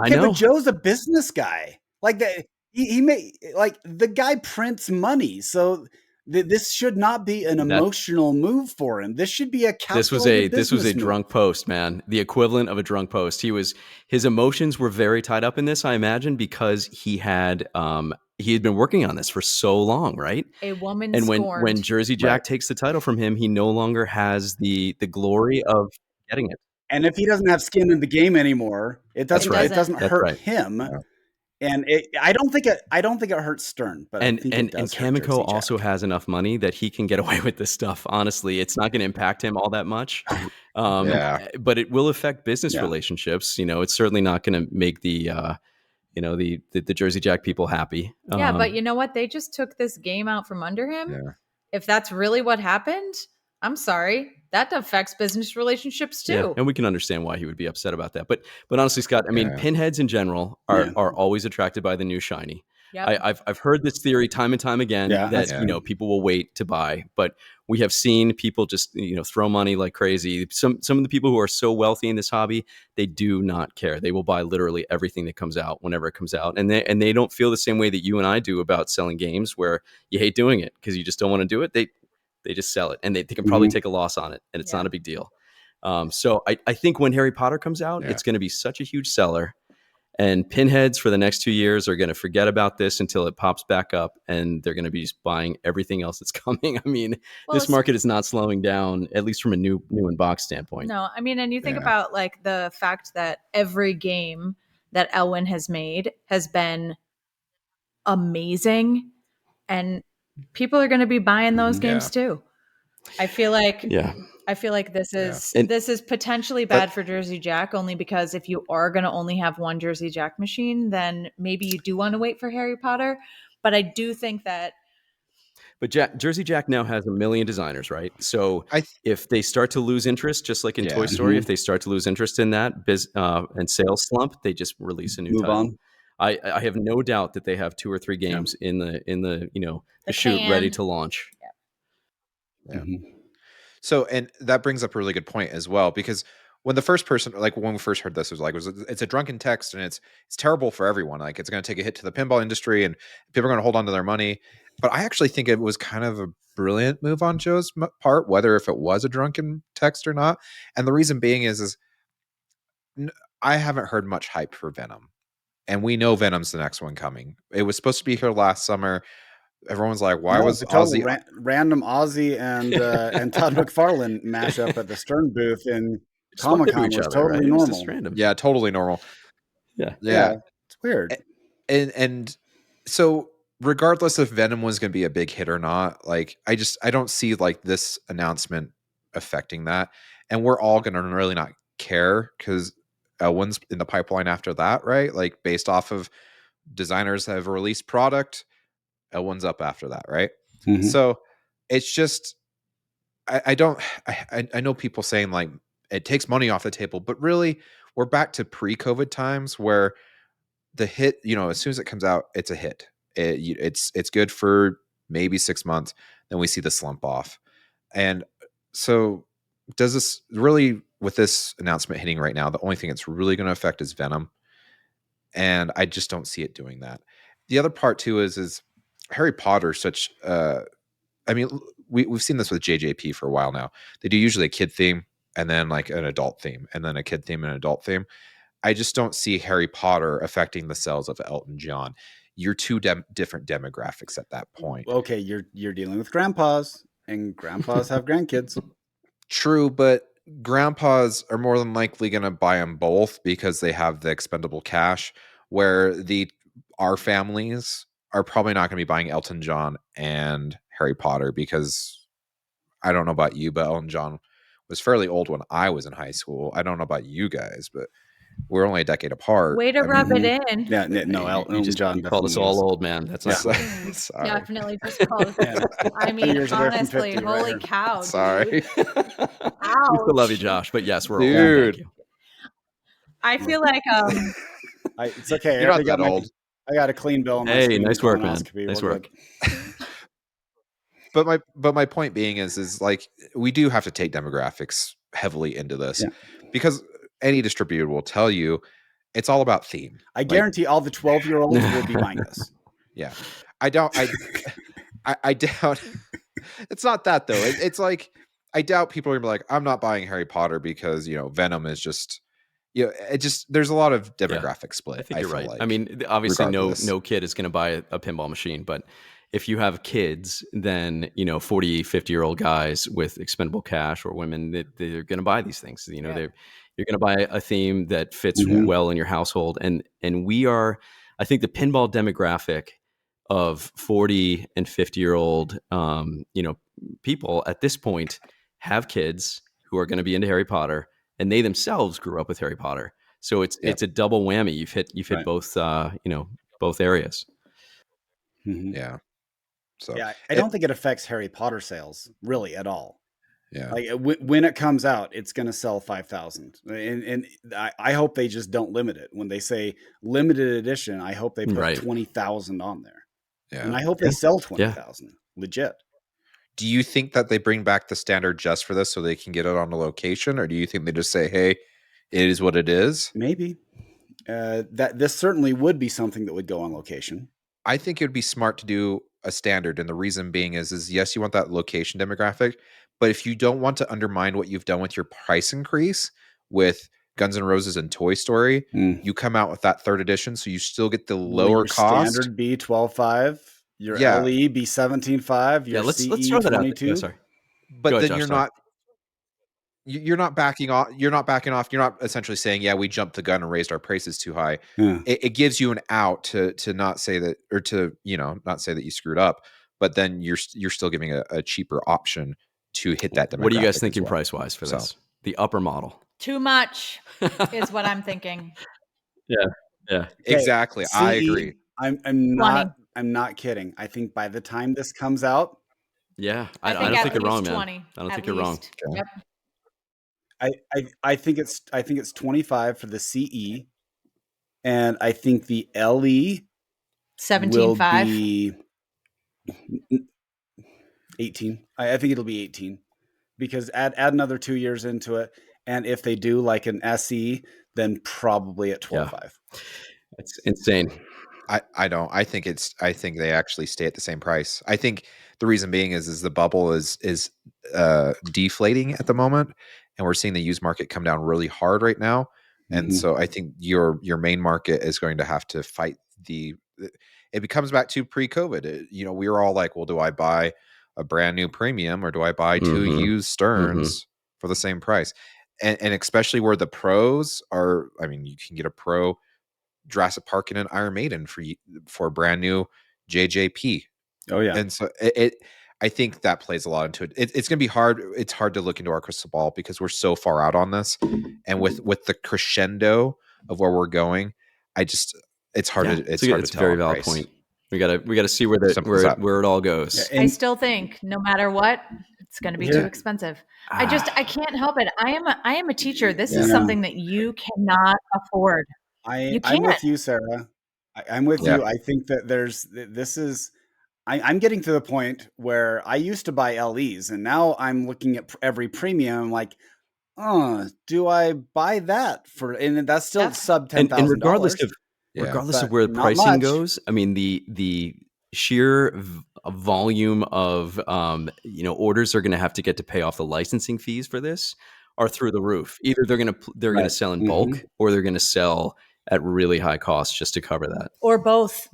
S2: know. But Joe's a business guy. Like that. He may like the guy prints money. So this should not be an emotional move for him. This should be a calculated
S3: This was a
S2: move.
S3: drunk post, man. The equivalent of a drunk post. His emotions were very tied up in this, I imagine, because he had been working on this for so long, right?
S4: A woman
S3: and
S4: scorned.
S3: when Jersey Jack takes the title from him, he no longer has the glory of getting it.
S2: And if he doesn't have skin in the game anymore, it doesn't hurt him.
S1: Yeah.
S2: And I don't think it hurts Stern, but
S3: and
S2: I think it does
S3: Kamiko also has enough money that he can get away with this stuff. Honestly, it's not going to impact him all that much, but it will affect business relationships. You know, it's certainly not going to make the Jersey Jack people happy.
S4: Yeah, but you know what? They just took this game out from under him.
S1: Yeah.
S4: If that's really what happened, I'm sorry. That affects business relationships too.
S3: Yeah, and we can understand why he would be upset about that. But honestly, Scott, I mean, pinheads in general are always attracted by the new shiny. Yep. I've heard this theory time and time again that people will wait to buy, but we have seen people just throw money like crazy. Some of the people who are so wealthy in this hobby, they do not care. They will buy literally everything that comes out whenever it comes out, and they don't feel the same way that you and I do about selling games, where you hate doing it because you just don't want to do it. They just sell it, and they can probably take a loss on it, and it's not a big deal. So I think when Harry Potter comes out, it's going to be such a huge seller, and pinheads for the next 2 years are going to forget about this until it pops back up, and they're going to be just buying everything else that's coming. I mean, this market is not slowing down, at least from a new in box standpoint.
S4: No, I mean, and you think about like the fact that every game that Elwyn has made has been amazing, and people are going to be buying those games too. I feel like this is potentially bad for Jersey Jack, only because if you are going to only have one Jersey Jack machine, then maybe you do want to wait for Harry Potter. But I do think that.
S3: But Jersey Jack now has 1 million designers, right? So if they start to lose interest, just like in Toy Story, if they start to lose interest in that and sales slump, they just release a new title.
S2: On.
S3: I have no doubt that they have 2 or 3 games in the chute ready to launch.
S1: Yeah. So, and that brings up a really good point as well, because when the first person, like when we first heard this, it's a drunken text, and it's terrible for everyone. Like, it's going to take a hit to the pinball industry, and people are going to hold on to their money. But I actually think it was kind of a brilliant move on Joe's part, whether if it was a drunken text or not. And the reason being is I haven't heard much hype for Venom, and we know Venom's the next one coming. It was supposed to be here last summer. Everyone's like, why was
S2: the total
S1: Ozzy?
S2: random Ozzy and Todd McFarlane mashup at the Stern booth in
S3: Spoke to
S2: Comic-Con
S3: each
S2: was
S3: other,
S2: totally
S3: right? It was
S2: normal.
S3: just random.
S1: Yeah, totally normal.
S3: Yeah.
S1: Yeah.
S2: It's weird.
S1: And so regardless if Venom was going to be a big hit or not, like I don't see like this announcement affecting that. And we're all going to really not care because Elwin's in the pipeline after that, right? Like based off of designers that have released product, Elwin's up after that, right?
S2: Mhm.
S1: So it's just I know people saying like it takes money off the table, but really we're back to pre-COVID times where the hit, as soon as it comes out, it's a hit. It's good for maybe 6 months, then we see the slump off. And so does this really, with this announcement hitting right now, the only thing it's really going to affect is Venom, and I just don't see it doing that. The other part too is Harry Potter such I mean, we've seen this with JJP for a while now. They do usually a kid theme and then like an adult theme and then a kid theme and an adult theme. I just don't see Harry Potter affecting the sales of Elton John. You're two different demographics at that point.
S2: Okay, you're dealing with grandpas, and grandpas have grandkids.
S1: True, but grandpas are more than likely going to buy them both because they have the expendable cash, where our families are probably not going to be buying Elton John and Harry Potter because I don't know about you, but Elton John was fairly old when I was in high school. I don't know about you guys, but we're only a decade apart.
S4: Way to rub it in.
S2: Yeah, no, Elton John.
S3: You called us all old, man. That's not
S1: Sorry. Sorry.
S4: Definitely just called. I mean,
S2: years away from
S4: honestly,
S2: 50,
S4: holy
S2: right?
S4: cow,
S1: Sorry.
S4: dude.
S3: We still love you, Josh, but yes, we're old.
S1: Dude.
S3: Thank you.
S4: I feel like
S2: it's okay.
S1: You're not that old.
S2: I got a clean bill on my
S3: Hey, nice work, man.
S2: colonoscopy.
S3: Nice
S2: We're
S3: work.
S1: But my point being is like we do have to take demographics heavily into this because any distributor will tell you it's all about theme.
S2: I guarantee all the 12-year-olds will be buying this.
S1: Yeah. I doubt it's not that though. It's like I doubt people are gonna be like, I'm not buying Harry Potter because Venom is just there's a lot of demographic split.
S3: I think you're right.
S1: Like,
S3: I mean, obviously
S1: regardless.
S3: no kid is going to buy a pinball machine, but if you have kids, then 40, 50-year-old guys with expendable cash or women, they're going to buy these things. You're going to buy a theme that fits well in your household, and we are, I think, the pinball demographic of 40 and 50-year-old people at this point have kids who are going to be into Harry Potter, and they themselves grew up with Harry Potter. So it's a double whammy. You've hit both both areas.
S2: Mm-hmm.
S1: Yeah. So
S2: I don't think it affects Harry Potter sales really at all.
S1: Yeah.
S2: Like when it comes out, it's going to sell 5,000, and I hope they just don't limit it. When they say limited edition, I hope they put 20,000 on there. Yeah. And I hope they sell 20,000 legit.
S1: Do you think that they bring back the standard just for this so they can get it on a location, or do you think they just say, "Hey, it is what it is"?
S2: Maybe that this certainly would be something that would go on location.
S1: I think it would be smart to do a standard, and the reason being is yes, you want that location demographic, but if you don't want to undermine what you've done with your price increase with Guns N' Roses and Toy Story, you come out with that third edition, so you still get the lower cost.
S2: Standard be 12.5, your LE be 17.5, your
S3: let's
S2: CE
S3: throw that
S2: 22.
S3: Out. Sorry,
S1: but then Josh, you're not backing off. You're not backing off. You're not essentially saying, "Yeah, we jumped the gun and raised our prices too high."
S2: Yeah.
S1: It gives you an out to not say that, or to not say that you screwed up, but then you're still giving a cheaper option to hit that demographic.
S3: What are you guys thinking price wise for this? The upper model.
S4: Too much is what I'm thinking.
S3: Yeah.
S2: Okay,
S1: exactly.
S2: CE,
S1: I agree.
S2: I'm not kidding. I think by the time this comes out,
S3: I don't think you're wrong,
S4: 20,
S3: man. I don't think you're wrong.
S1: Okay.
S4: Yep.
S2: I think it's 25 for the CE, and I think the LE
S4: 17.5
S2: will be 18. I think it'll be 18 because add another 2 years into it, and if they do like an SE, then probably at 12.5.
S3: It's insane.
S1: I don't. I think they actually stay at the same price. I think the reason being is the bubble is deflating at the moment, and we're seeing the used market come down really hard right now. And so I think your main market is going to have to fight it comes back to pre-COVID. We were all like, well, do I buy a brand new premium or do I buy two used Sterns for the same price? And especially where the pros are, I mean, you can get a pro Jurassic Park and an Iron Maiden for a brand new JJP.
S2: Oh yeah.
S1: And so I think that plays a lot into it. It's going to be hard. It's hard to look into our crystal ball because we're so far out on this, and with the crescendo of where we're going, it's hard to it's hard to tell.
S3: A very valid point. We gotta see where it all goes.
S4: I still think no matter what, it's going to be too expensive. I can't help it. I am a teacher. This is something that you cannot afford.
S2: I'm with you, Sarah. I'm with you. I think that I'm getting to the point where I used to buy LEs, and now I'm looking at every premium. I'm like, do I buy that and that's still sub $10,000.
S3: And regardless of where the pricing goes, I mean, the sheer volume of orders are going to have to get to pay off the licensing fees for this are through the roof. Either they're going to sell in bulk, or they're going to sell at really high cost just to cover that,
S4: or both.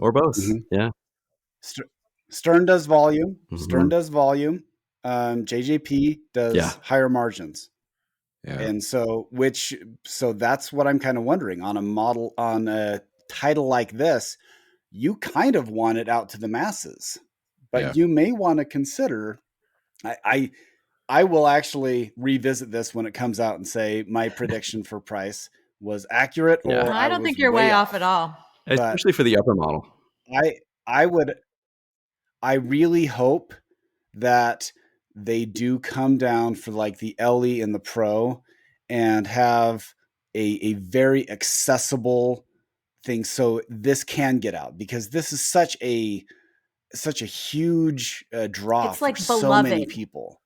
S3: Yeah.
S2: Stern does volume. Stern does volume. JJP does higher margins. Yeah. And so that's what I'm kind of wondering on a title like this. You kind of want it out to the masses, but you may want to consider. I will actually revisit this when it comes out and say my prediction for price was accurate. Or
S4: I don't think you're way off at all,
S3: especially for the upper model.
S2: I really hope that they do come down for like the LE and the Pro and have a very accessible thing, so this can get out, because this is such a huge draw. It's like for so many people.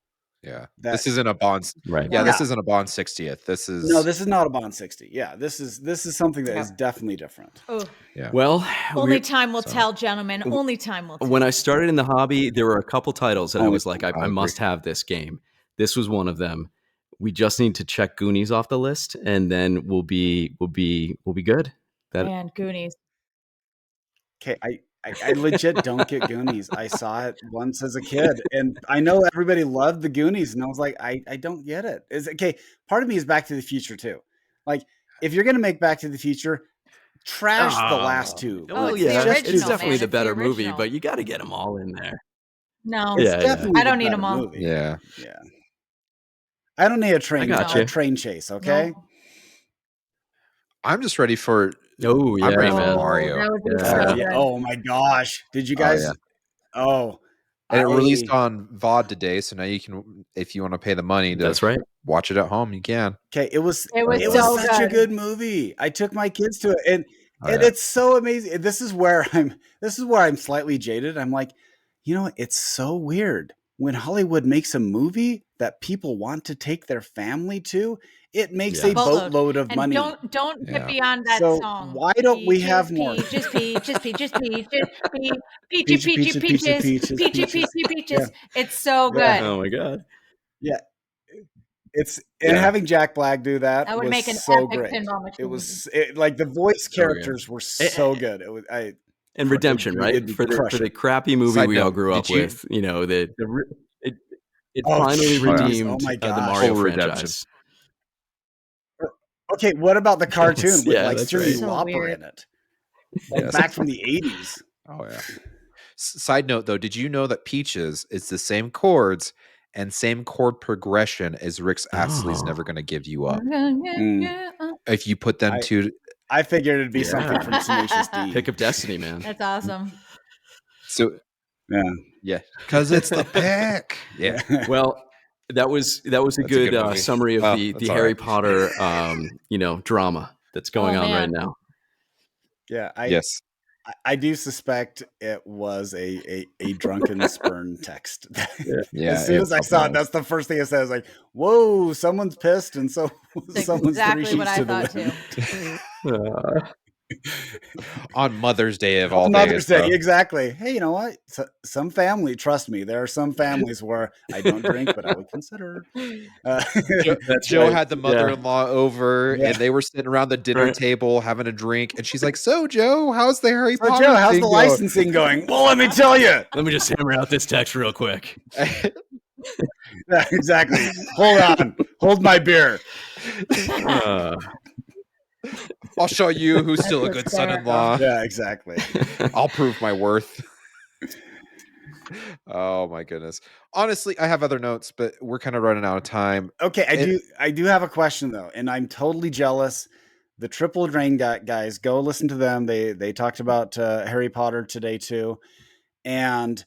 S1: Yeah, this isn't a Bond, right? Yeah, this isn't a Bond 60th. This is
S2: not a Bond 60. Yeah, this is something that is definitely different.
S4: Oh,
S1: yeah.
S3: Well,
S4: only time will tell, gentlemen. Only time will tell.
S3: When I started in the hobby, there were a couple titles that I was like, I must have this game. This was one of them. We just need to check Goonies off the list, and then we'll be good.
S4: And Goonies.
S2: Okay, I legit don't get Goonies. I saw it once as a kid, and I know everybody loved the Goonies, and I was like, I don't get it. Part of me is Back to the Future too. Like, if you're gonna make Back to the Future, trash the last two.
S3: It's definitely the better movie, but you got to get them all in there.
S4: No, I don't need them all.
S2: Movie. Yeah. I don't need a train chase. Okay.
S1: No. I'm just ready for.
S3: Oh yeah,
S1: I'm ready for Mario.
S2: Oh my gosh! Did you guys? And
S1: it released on VOD today, so now you can, if you want to pay the money to watch it at home, you can.
S2: Okay, it was such a good movie. I took my kids to it, and it's so amazing. This is where I'm slightly jaded. I'm like, it's so weird when Hollywood makes a movie that people want to take their family to. It makes a boatload of money.
S4: Don't get beyond that song.
S2: Why don't we have more?
S4: Peaches, peaches, peaches, peaches. It's so good.
S3: Oh my god.
S2: Yeah. Having Jack Black do that
S4: would make an
S2: so
S4: epic
S2: great.
S4: pinball machine.
S2: It was like the voice characters were so good. It was
S3: and Redemption, right? For the crappy movie we all grew up with. It finally redeemed the Mario franchise.
S2: Okay, what about the cartoon with Cyndi Lauper in it? Back from the 80s.
S1: Oh yeah. Side note though, did you know that Peaches is the same chords and same chord progression as Rick's Astley's Never Gonna Give You Up? If you put them to,
S2: I figured it'd be something from Tenacious D.
S3: Pick of Destiny, man.
S4: That's awesome.
S1: So because it's the pick. Yeah.
S3: Well, that was a good summary of the Harry Potter drama that's going on right now.
S2: Yeah, I do suspect it was a drunken spurn text. As soon as I saw it, that's the first thing I said. I was like, "Whoa, someone's pissed," and so
S4: that's
S2: someone's
S4: exactly what I thought too.
S1: On Mother's Day of all
S2: On
S1: days.
S2: Mother's Day, exactly. Hey, you know what? Some family, trust me, there are some families where I don't drink, but I would consider.
S1: Joe
S3: right.
S1: had the mother-in-law over,
S2: Yeah.
S1: and they were sitting around the dinner
S3: Right.
S1: table having a drink, and she's like, "So, Joe, how's the Harry
S2: So,
S1: Potter
S2: Joe, how's
S1: thing
S2: the
S1: going?"
S2: licensing going? Well, let me tell you.
S3: Let me just hammer out this text real quick.
S2: Yeah, exactly. Hold on. Hold my beer.
S1: I'll show you who's still a
S4: That's
S1: good
S4: hysterical.
S1: son-in-law.
S2: Yeah, exactly.
S1: I'll prove my worth. Oh my goodness. Honestly, I have other notes, but we're kind of running out of time.
S2: Okay, I do have a question though, and I'm totally jealous. The Triple Drain guys, go listen to them. They talked about Harry Potter today too, and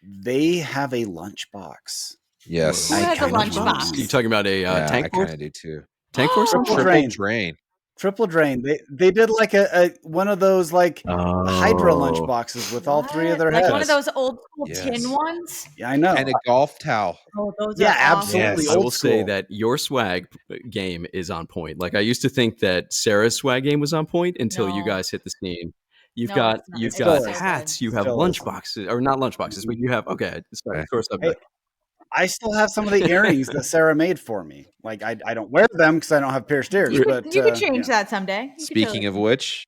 S2: they have a lunchbox.
S1: Yes.
S4: Who has a
S2: kinda
S4: lunchbox?
S2: want.
S3: You talking about a tank
S1: I
S3: force?
S1: kind of do too.
S3: Tank force
S2: Triple
S3: lunchbox?
S2: Drain.
S1: Drain.
S2: Triple Drain. They did like a one of those like Hydra lunch
S3: Oh.
S2: boxes with all three of
S4: What?
S2: their
S4: Like
S2: heads.
S4: one of those old school
S1: Yes.
S4: tin ones?
S2: Yeah, I know.
S1: And a golf towel.
S4: Oh, those
S2: Yeah,
S4: are awesome.
S2: absolutely.
S3: I
S2: Old
S3: will say
S2: school.
S3: that your swag game is on point. Like I used to think that Sarah's swag game was on point until you
S4: No.
S3: guys hit the scene. You've
S4: No,
S3: got
S4: it's not.
S3: you've
S2: It's
S3: got
S2: still is.
S3: hats, you have
S2: Still
S3: lunch
S2: is.
S3: boxes, or not lunch boxes, but you have sorry, sore subject.
S2: I still have some of the earrings that Sarah made for me. Like I don't wear them because I don't have pierced ears.
S4: You
S2: But
S4: could change that someday. You could
S1: Speaking
S4: totally-
S1: of which,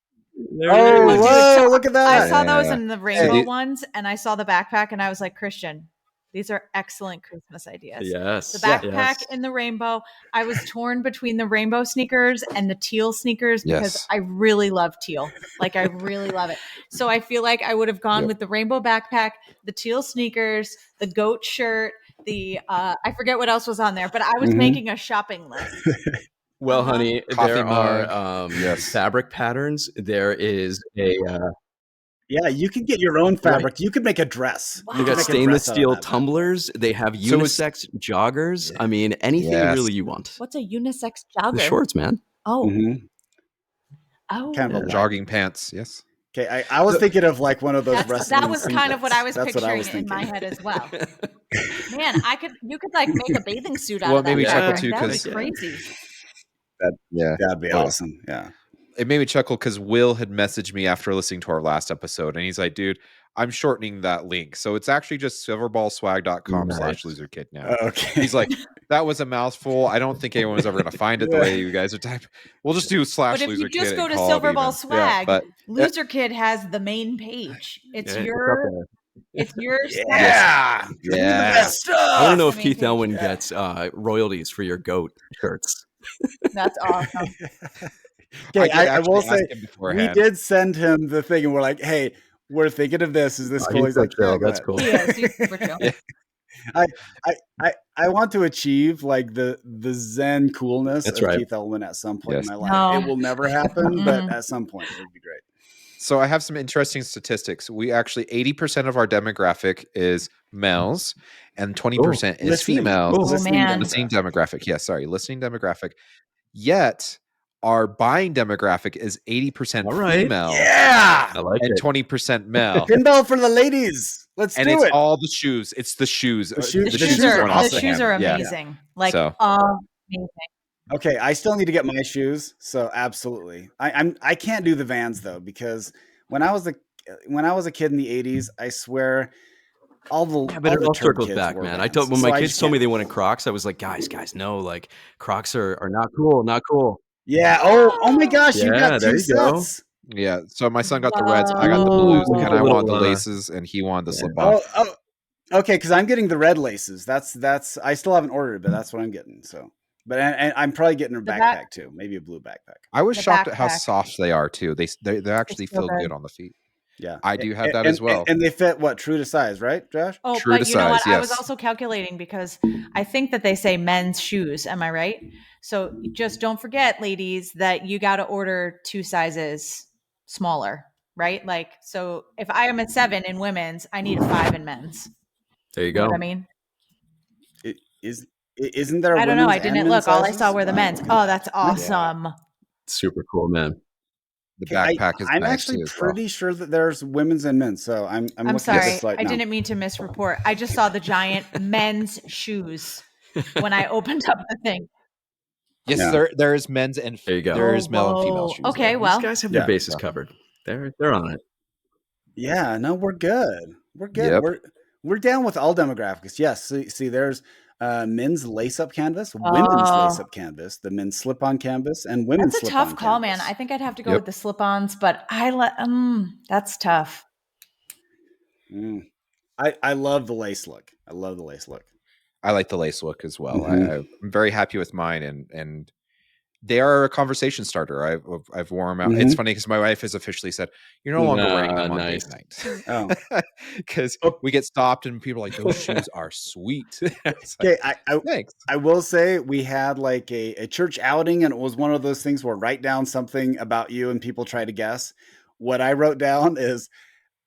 S3: There
S2: Oh,
S3: it is.
S4: dude,
S2: whoa!
S4: so
S2: Look at that.
S4: I saw those
S1: Yeah.
S4: in the rainbow
S1: See-
S4: ones, and I saw the backpack, and I was like, Christian, these are excellent Christmas ideas.
S3: Yes.
S4: The backpack
S3: yes.
S4: in the rainbow. I was torn between the rainbow sneakers and the teal sneakers because
S1: Yes.
S4: I really love teal. Like I really love it. So I feel like I would have gone
S1: Yep.
S4: with the rainbow backpack, the teal sneakers, the goat shirt, the I forget what else was on there, but I was
S2: Mhm.
S4: making a shopping list.
S3: Well,
S4: Uh-huh.
S3: honey,
S1: Coffee
S3: there
S1: mug.
S3: are
S1: Yes.
S3: fabric patterns. There is a
S2: Yeah, you can get your own fabric. You could make a dress.
S4: Wow.
S3: you
S2: could
S3: got
S2: make a
S3: stainless
S2: dress out of
S3: steel
S2: that.
S3: tumblers. They have
S1: So it's-
S3: unisex joggers.
S2: Yeah.
S3: I mean, anything
S1: Yes.
S3: really you want.
S4: What's a unisex jogger?
S3: The shorts, man.
S4: Oh,
S2: Mhm.
S4: oh.
S2: Kind of a
S1: Jogging pants. Yes.
S2: Okay, I was thinking of like one of those
S4: That
S2: wrestling.
S4: was kind of what I was
S2: singlets. That's what I
S4: picturing
S2: was
S4: in my
S2: thinking.
S4: head as well. Man, you could like make a bathing suit out
S1: Well,
S4: of
S1: it
S4: that
S1: made me chuckle
S4: fabric.
S1: too
S4: That would be
S1: 'cause-
S4: crazy.
S1: Yeah.
S2: That'd be
S1: Well,
S2: awesome. Yeah.
S1: It made me chuckle because Will had messaged me after listening to our last episode, and he's like, "Dude, I'm shortening that link, so it's actually just silverballswag.com/loserkid now."
S2: Okay.
S1: He's like, "That was a mouthful. I don't think anyone's ever going to find it the way you guys are typing. We'll just do
S4: But if you
S1: /loserkid
S4: just go
S1: and
S4: to
S1: call it
S4: Silverball
S1: even."
S4: Swag,
S1: But
S4: Loser Kid has the main page. It's
S3: Yeah,
S4: your stuff.
S2: Yeah.
S1: Yeah.
S2: Best stuff.
S3: I want to know if
S4: I mean,
S3: Keith Elwin
S2: yeah.
S3: gets royalties for your goat shirts.
S4: That's awesome.
S2: Okay,
S1: did
S2: I will
S1: actually
S2: say
S1: ask him
S2: we
S1: beforehand.
S2: did send him the thing, and we're like, "Hey, we're thinking of this. Is this
S3: Oh,
S2: cool?"
S3: he's
S2: He's
S3: so
S2: like,
S3: chill.
S2: "Yeah, go
S3: That's
S2: ahead."
S3: cool.
S4: He is. He's super chill.
S1: Yeah.
S2: I want to achieve like the Zen coolness
S3: That's
S2: of
S3: right.
S2: Keith Elwin at some point
S1: Yes.
S2: in my life.
S4: No.
S2: It will never happen, but
S4: Mm-mm.
S2: at some point it would be great.
S1: So I have some interesting statistics. We actually 80% of our demographic is males, and 20% is
S2: Listening.
S1: females.
S3: Cool.
S4: Oh,
S2: Listening
S4: man.
S1: Listening demographic. Yes, sorry, listening demographic. Yet our buying demographic is 80%
S3: All right.
S1: female
S2: Yeah.
S3: I like
S1: and
S3: it.
S1: 20% male.
S2: Pinball for the ladies. Let's
S1: And
S2: do
S1: it's
S2: it.
S1: all the shoes. It's the shoes.
S2: The shoes-
S4: The
S2: the
S4: shoes
S2: shoes are
S4: are
S2: awesome.
S4: the shoes are
S1: Yeah.
S4: amazing. Like
S1: So-
S4: amazing.
S2: Okay, I still need to get my shoes, so absolutely. I can't do the Vans though, because when I was a kid in the 80s, I swear all the
S3: Yeah, but
S2: all
S3: it
S2: the
S3: all
S2: turd
S3: circles
S2: kids
S3: back,
S2: wore
S3: man. I
S2: Vans.
S3: told when
S2: So
S3: my
S2: I
S3: kids
S2: just
S3: told me
S2: can't-
S3: they wanted Crocs, I was like, guys, no, like Crocs are not cool, not cool.
S2: Yeah. Oh my gosh, you
S3: Yeah,
S2: got
S3: there
S2: two
S3: you go.
S2: sets.
S1: Yeah. So my son got the reds. I got the
S4: Whoa.
S1: blues, and I wanted the
S3: Little,
S1: laces, and he wanted the
S3: yeah.
S1: slip on.
S2: Oh, okay, because I'm getting the red laces. That's I still haven't ordered, but that's what I'm getting. So, but and I'm probably getting a
S4: The
S2: backpack
S4: back-
S2: too, maybe a blue backpack.
S1: I was
S4: The
S1: shocked at how
S4: backpack.
S1: soft they are too. They actually
S4: so
S1: feel
S4: good.
S1: good on the feet.
S2: Yeah,
S1: I do have that
S2: And-
S1: as well.
S2: And they fit what, true to size, right, Josh?
S4: Oh,
S1: True
S4: but
S1: to
S4: you know what?
S1: size,
S4: I was
S1: yes.
S4: also calculating because I think that they say men's shoes. Am I right? So just don't forget, ladies, that you got to order 2 sizes smaller, right? Like, so if I am a 7 in women's, I need a 5 in men's.
S3: There you
S4: You know
S3: go.
S4: what I mean?
S2: Isn't there?
S4: I don't know. I
S2: women's and
S4: didn't
S2: men's
S4: look. All I
S2: sizes?
S4: saw were the
S2: Wow,
S4: men's.
S2: look at
S4: Oh,
S2: that.
S4: that's awesome.
S3: Super cool, man.
S1: The
S2: Okay,
S1: backpack is
S2: I'm
S1: nice
S2: actually
S1: too as well.
S2: pretty sure that there's women's and men's. So I'm
S4: I'm
S2: looking at
S4: sorry.
S2: this right
S4: I
S2: now.
S4: didn't mean to misreport. I just saw the giant men's shoes when I opened up the thing.
S1: Yes,
S2: Yeah.
S1: there is men's and
S3: There you go.
S1: there is male and female
S4: whoa.
S1: shoes.
S4: Okay,
S1: there.
S4: well,
S3: These guys have
S2: Yeah.
S3: their bases covered. They're on it.
S2: Yeah, no, we're good. We're good.
S1: Yep.
S2: We're down with all demographics. Yes. See, there's men's lace-up canvas, women's lace-up canvas, the men's slip-on canvas, and women's
S4: that's a
S2: slip-on
S4: tough call,
S2: canvas.
S4: man. I think I'd have to go
S1: Yep.
S4: with the slip-ons, but that's tough.
S2: I love the lace look. I love the lace look.
S1: I like the lace look as well.
S2: Mhm.
S1: I'm very happy with mine, and they are a conversation starter. I've worn them out.
S2: Mhm.
S1: It's funny because my wife has officially said you're no longer wearing them on
S3: Nice.
S1: date night.
S2: Oh.
S1: Because
S2: Oh.
S1: we get stopped and people are like, those shoes are sweet. It's
S2: Okay,
S1: like, thanks.
S2: I will say we had like a church outing, and it was one of those things where write down something about you and people try to guess. What I wrote down is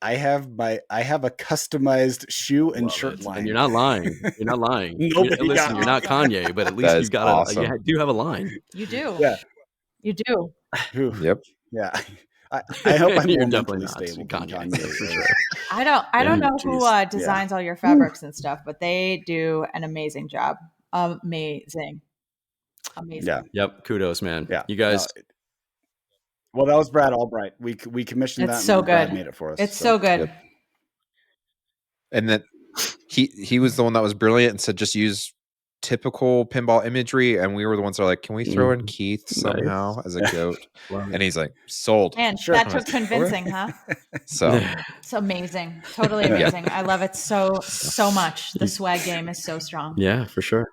S2: I have a customized shoe and
S3: Love
S2: shirt
S3: it.
S2: line.
S3: And you're not lying. You're not lying.
S2: Nobody
S3: Listen,
S2: got
S3: you're
S2: me.
S3: not Kanye, but at least
S1: That
S3: you've
S1: is
S3: got
S1: awesome.
S3: you do have a line.
S4: You do.
S2: Yeah.
S4: You do.
S2: Ooh,
S1: Yep.
S2: yeah. I hope I'm
S3: You're
S2: more
S3: definitely
S2: mentally
S3: not
S2: stable than
S3: Kanye,
S2: Kanye.
S3: for sure.
S4: I don't know who
S2: Jeez.
S4: designs all your fabrics and stuff, but they do an amazing job. Amazing.
S2: Yeah.
S3: Yep. Kudos, man.
S2: Yeah.
S3: You guys.
S2: No, well, that was Brad Albright. We commissioned
S4: It's
S2: that.
S4: so
S2: And Brad
S4: good.
S2: made it for us.
S4: It's so good.
S1: Yep. And then he was the one that was brilliant and said just use typical pinball imagery, and we were the ones that are like, can we throw in Keith somehow as a goat?
S3: Love
S1: And he's like, sold.
S4: And
S2: Sure.
S4: that took convincing, huh?
S1: So
S4: It's amazing. Totally amazing. I love it so much. The swag game is so strong.
S3: Yeah, for sure.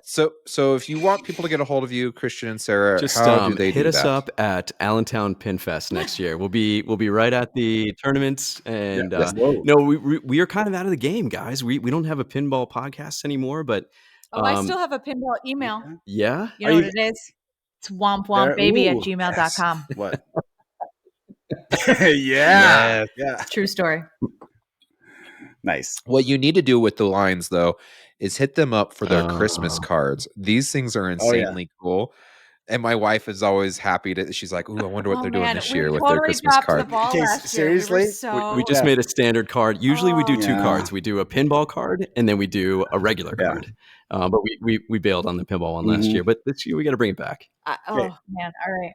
S1: so if you want people to get a hold of you, Christian and Sarah,
S3: Just
S1: how do they
S3: hit
S1: do
S3: us
S1: that?
S3: up at Allentown Pin Fest next year. We'll be right at the tournaments, and
S2: Whoa.
S3: no, we are kind of out of the game, guys. We don't have a pinball podcast anymore, but
S4: I still have a pinball email.
S3: yeah,
S4: You know what it is? It's wompwompbaby@gmail.com.
S2: What? Yeah. Yeah.
S4: True story.
S2: Nice.
S1: What you need to do with the lines, though, is hit them up for their Christmas
S3: Oh.
S1: cards. These things are insanely cool. And my wife is always happy to. She's like, "Ooh, I wonder what they're doing this year with their Christmas
S4: dropped
S1: card."
S4: The ball
S2: Okay,
S4: last
S2: seriously?
S4: year.
S3: We just made a standard card. Usually we do two
S2: Yeah.
S3: cards. We do a pinball card and then we do a regular card. But we bailed on the pinball one last year. But this year we got to bring it back.
S4: Oh man! All right.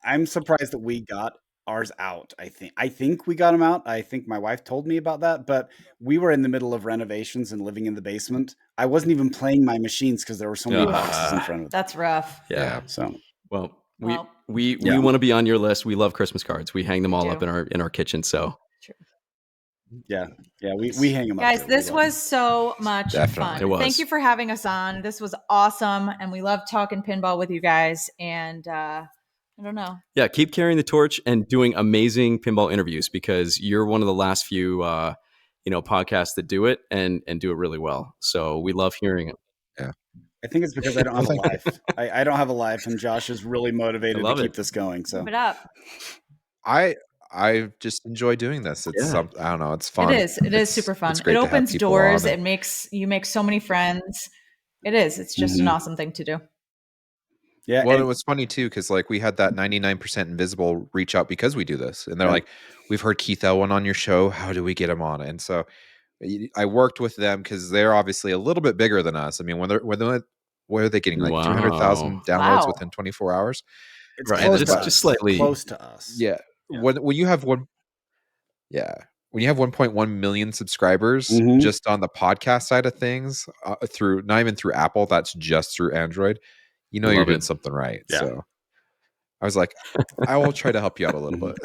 S2: I'm surprised that we got ours out. I think we got them out. I think my wife told me about that, but we were in the middle of renovations and living in the basement. I wasn't even playing my machines because there were so many boxes in front of them.
S4: That's rough.
S3: Yeah.
S2: So
S3: Well, we want to be on your list. We love Christmas cards. We hang them all up
S4: do.
S3: in our kitchen. So
S2: yeah, we hang them up.
S4: Guys,
S2: too.
S4: this was so much
S1: Definitely.
S4: fun.
S3: It was.
S4: Thank you for having us on. This was awesome, and we love talking pinball with you guys. And I don't know.
S3: yeah, keep carrying the torch and doing amazing pinball interviews because you're one of the last few podcasts that do it and do it really well. So we love hearing it.
S1: Yeah.
S2: I think it's because I don't have a life. I don't have a life, and Josh is really motivated to keep this going. So
S4: Keep it up.
S1: I just enjoy doing this. It's I don't know. It's fun.
S4: It is super fun.
S1: It's great
S4: It
S1: to have
S4: opens
S1: people
S4: doors.
S1: on
S4: It makes you make so many friends. It is. It's just an awesome thing to do.
S2: Yeah.
S1: Well, it was funny too because like we had that 99% Invisible reach out because we do this, and they're like, "We've heard Keith Elwin on your show. How do we get him on?" And so I worked with them because they're obviously a little bit bigger than us. I mean, where are they getting like 300,000 downloads within 24 hours?
S2: It's
S3: Right.
S2: close
S3: It's
S2: to us.
S3: just slightly
S2: close to us.
S1: Yeah. When you have when you have 1.1 million subscribers just on the podcast side of things, through not even through Apple, that's just through Android. You know, you're doing something right.
S2: Yeah.
S1: So I was like, I will try to help you out a little bit.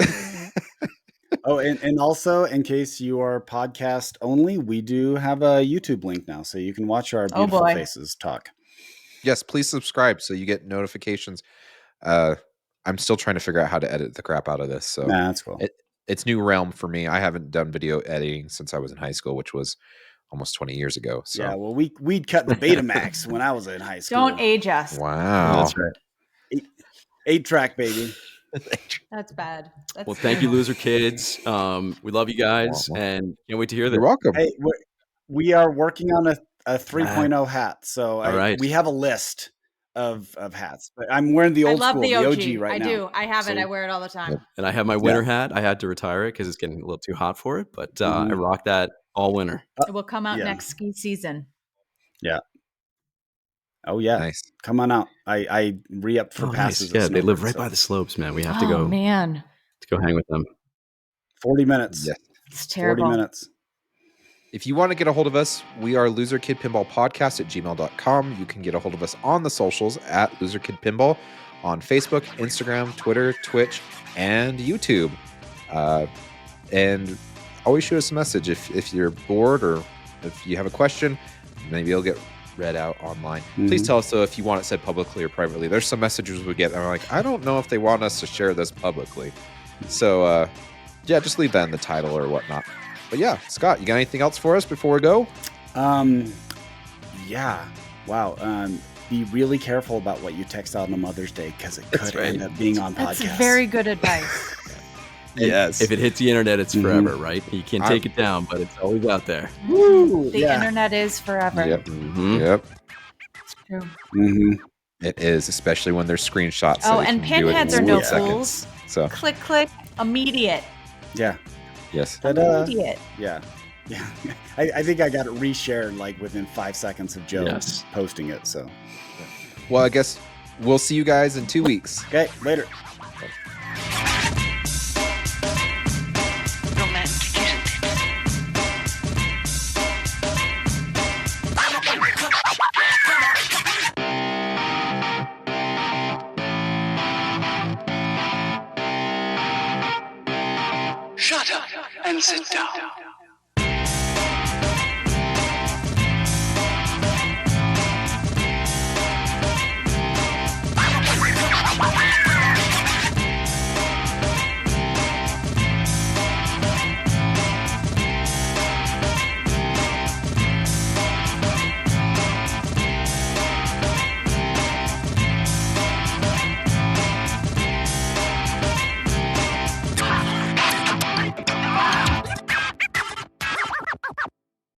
S2: Oh, and also in case you are podcast only, we do have a YouTube link now, so you can watch our beautiful faces talk.
S1: Yes, please subscribe so you get notifications. I'm still trying to figure out how to edit the crap out of this. So
S2: that's cool.
S1: It's new realm for me. I haven't done video editing since I was in high school, which was almost 20 years ago. So
S2: yeah, well, we'd cut the Betamax when I was in high school.
S4: Don't age us.
S1: Wow,
S2: that's right. 8-track, baby.
S4: That's bad.
S3: Well, thank you, loser kids. We love you guys, and can't wait to hear that.
S1: You're welcome.
S2: Hey, we are working on a 3.0 hat, so we have a list of hats. But I'm wearing the old school, the OG right now.
S4: I do. I have it. I wear it all the time.
S3: And I have my winter hat. I had to retire it because it's getting a little too hot for it, but I rock that all winter.
S4: It will come out next ski season.
S2: Yeah. Oh yeah,
S1: Nice.
S2: Come on out. I re-upped for passes.
S3: Nice. Yeah, they live
S2: Snowbird,
S3: right
S2: so.
S3: by the slopes, man. We have
S4: Oh
S3: to go
S4: man,
S3: hang with them.
S2: 40 minutes.
S1: Yes.
S4: it's
S2: 40
S4: terrible.
S2: minutes.
S1: If you want to get a hold of us, we are loserkidpinballpodcast@gmail.com. You can get a hold of us on the socials at loserkidpinball on Facebook, Instagram, Twitter, Twitch, and YouTube. And always shoot us a message if you're bored or if you have a question. Maybe it'll get read out online. Please tell us though if you want it said publicly or privately. There's some messages we get and I'm like, I don't know if they want us to share this publicly. So yeah, just leave that in the title or whatnot. But yeah, Scott, you got anything else for us before we go?
S2: Yeah. Wow. Be really careful about what you text out on Mother's Day because it could end up being on podcasts.
S4: That's very good advice.
S1: Yes.
S3: If it hits the internet, it's forever, right? You can't take it down, but it's always out there.
S2: Woo!
S4: The internet is forever.
S1: Yep.
S3: Mm-hmm.
S1: Yep.
S4: It's true.
S1: It is, especially when there's screenshots.
S4: Oh, and pinheads are no fools.
S1: So
S4: click, click, immediate.
S2: Yeah.
S1: yes.
S4: Immediate.
S2: Yeah. Yeah. I think I got it reshared like within 5 seconds of Joe posting it. So.
S1: Well, I guess we'll see you guys in 2 weeks.
S2: Okay. Later.
S5: Romantic, isn't it? Shut up and sit down.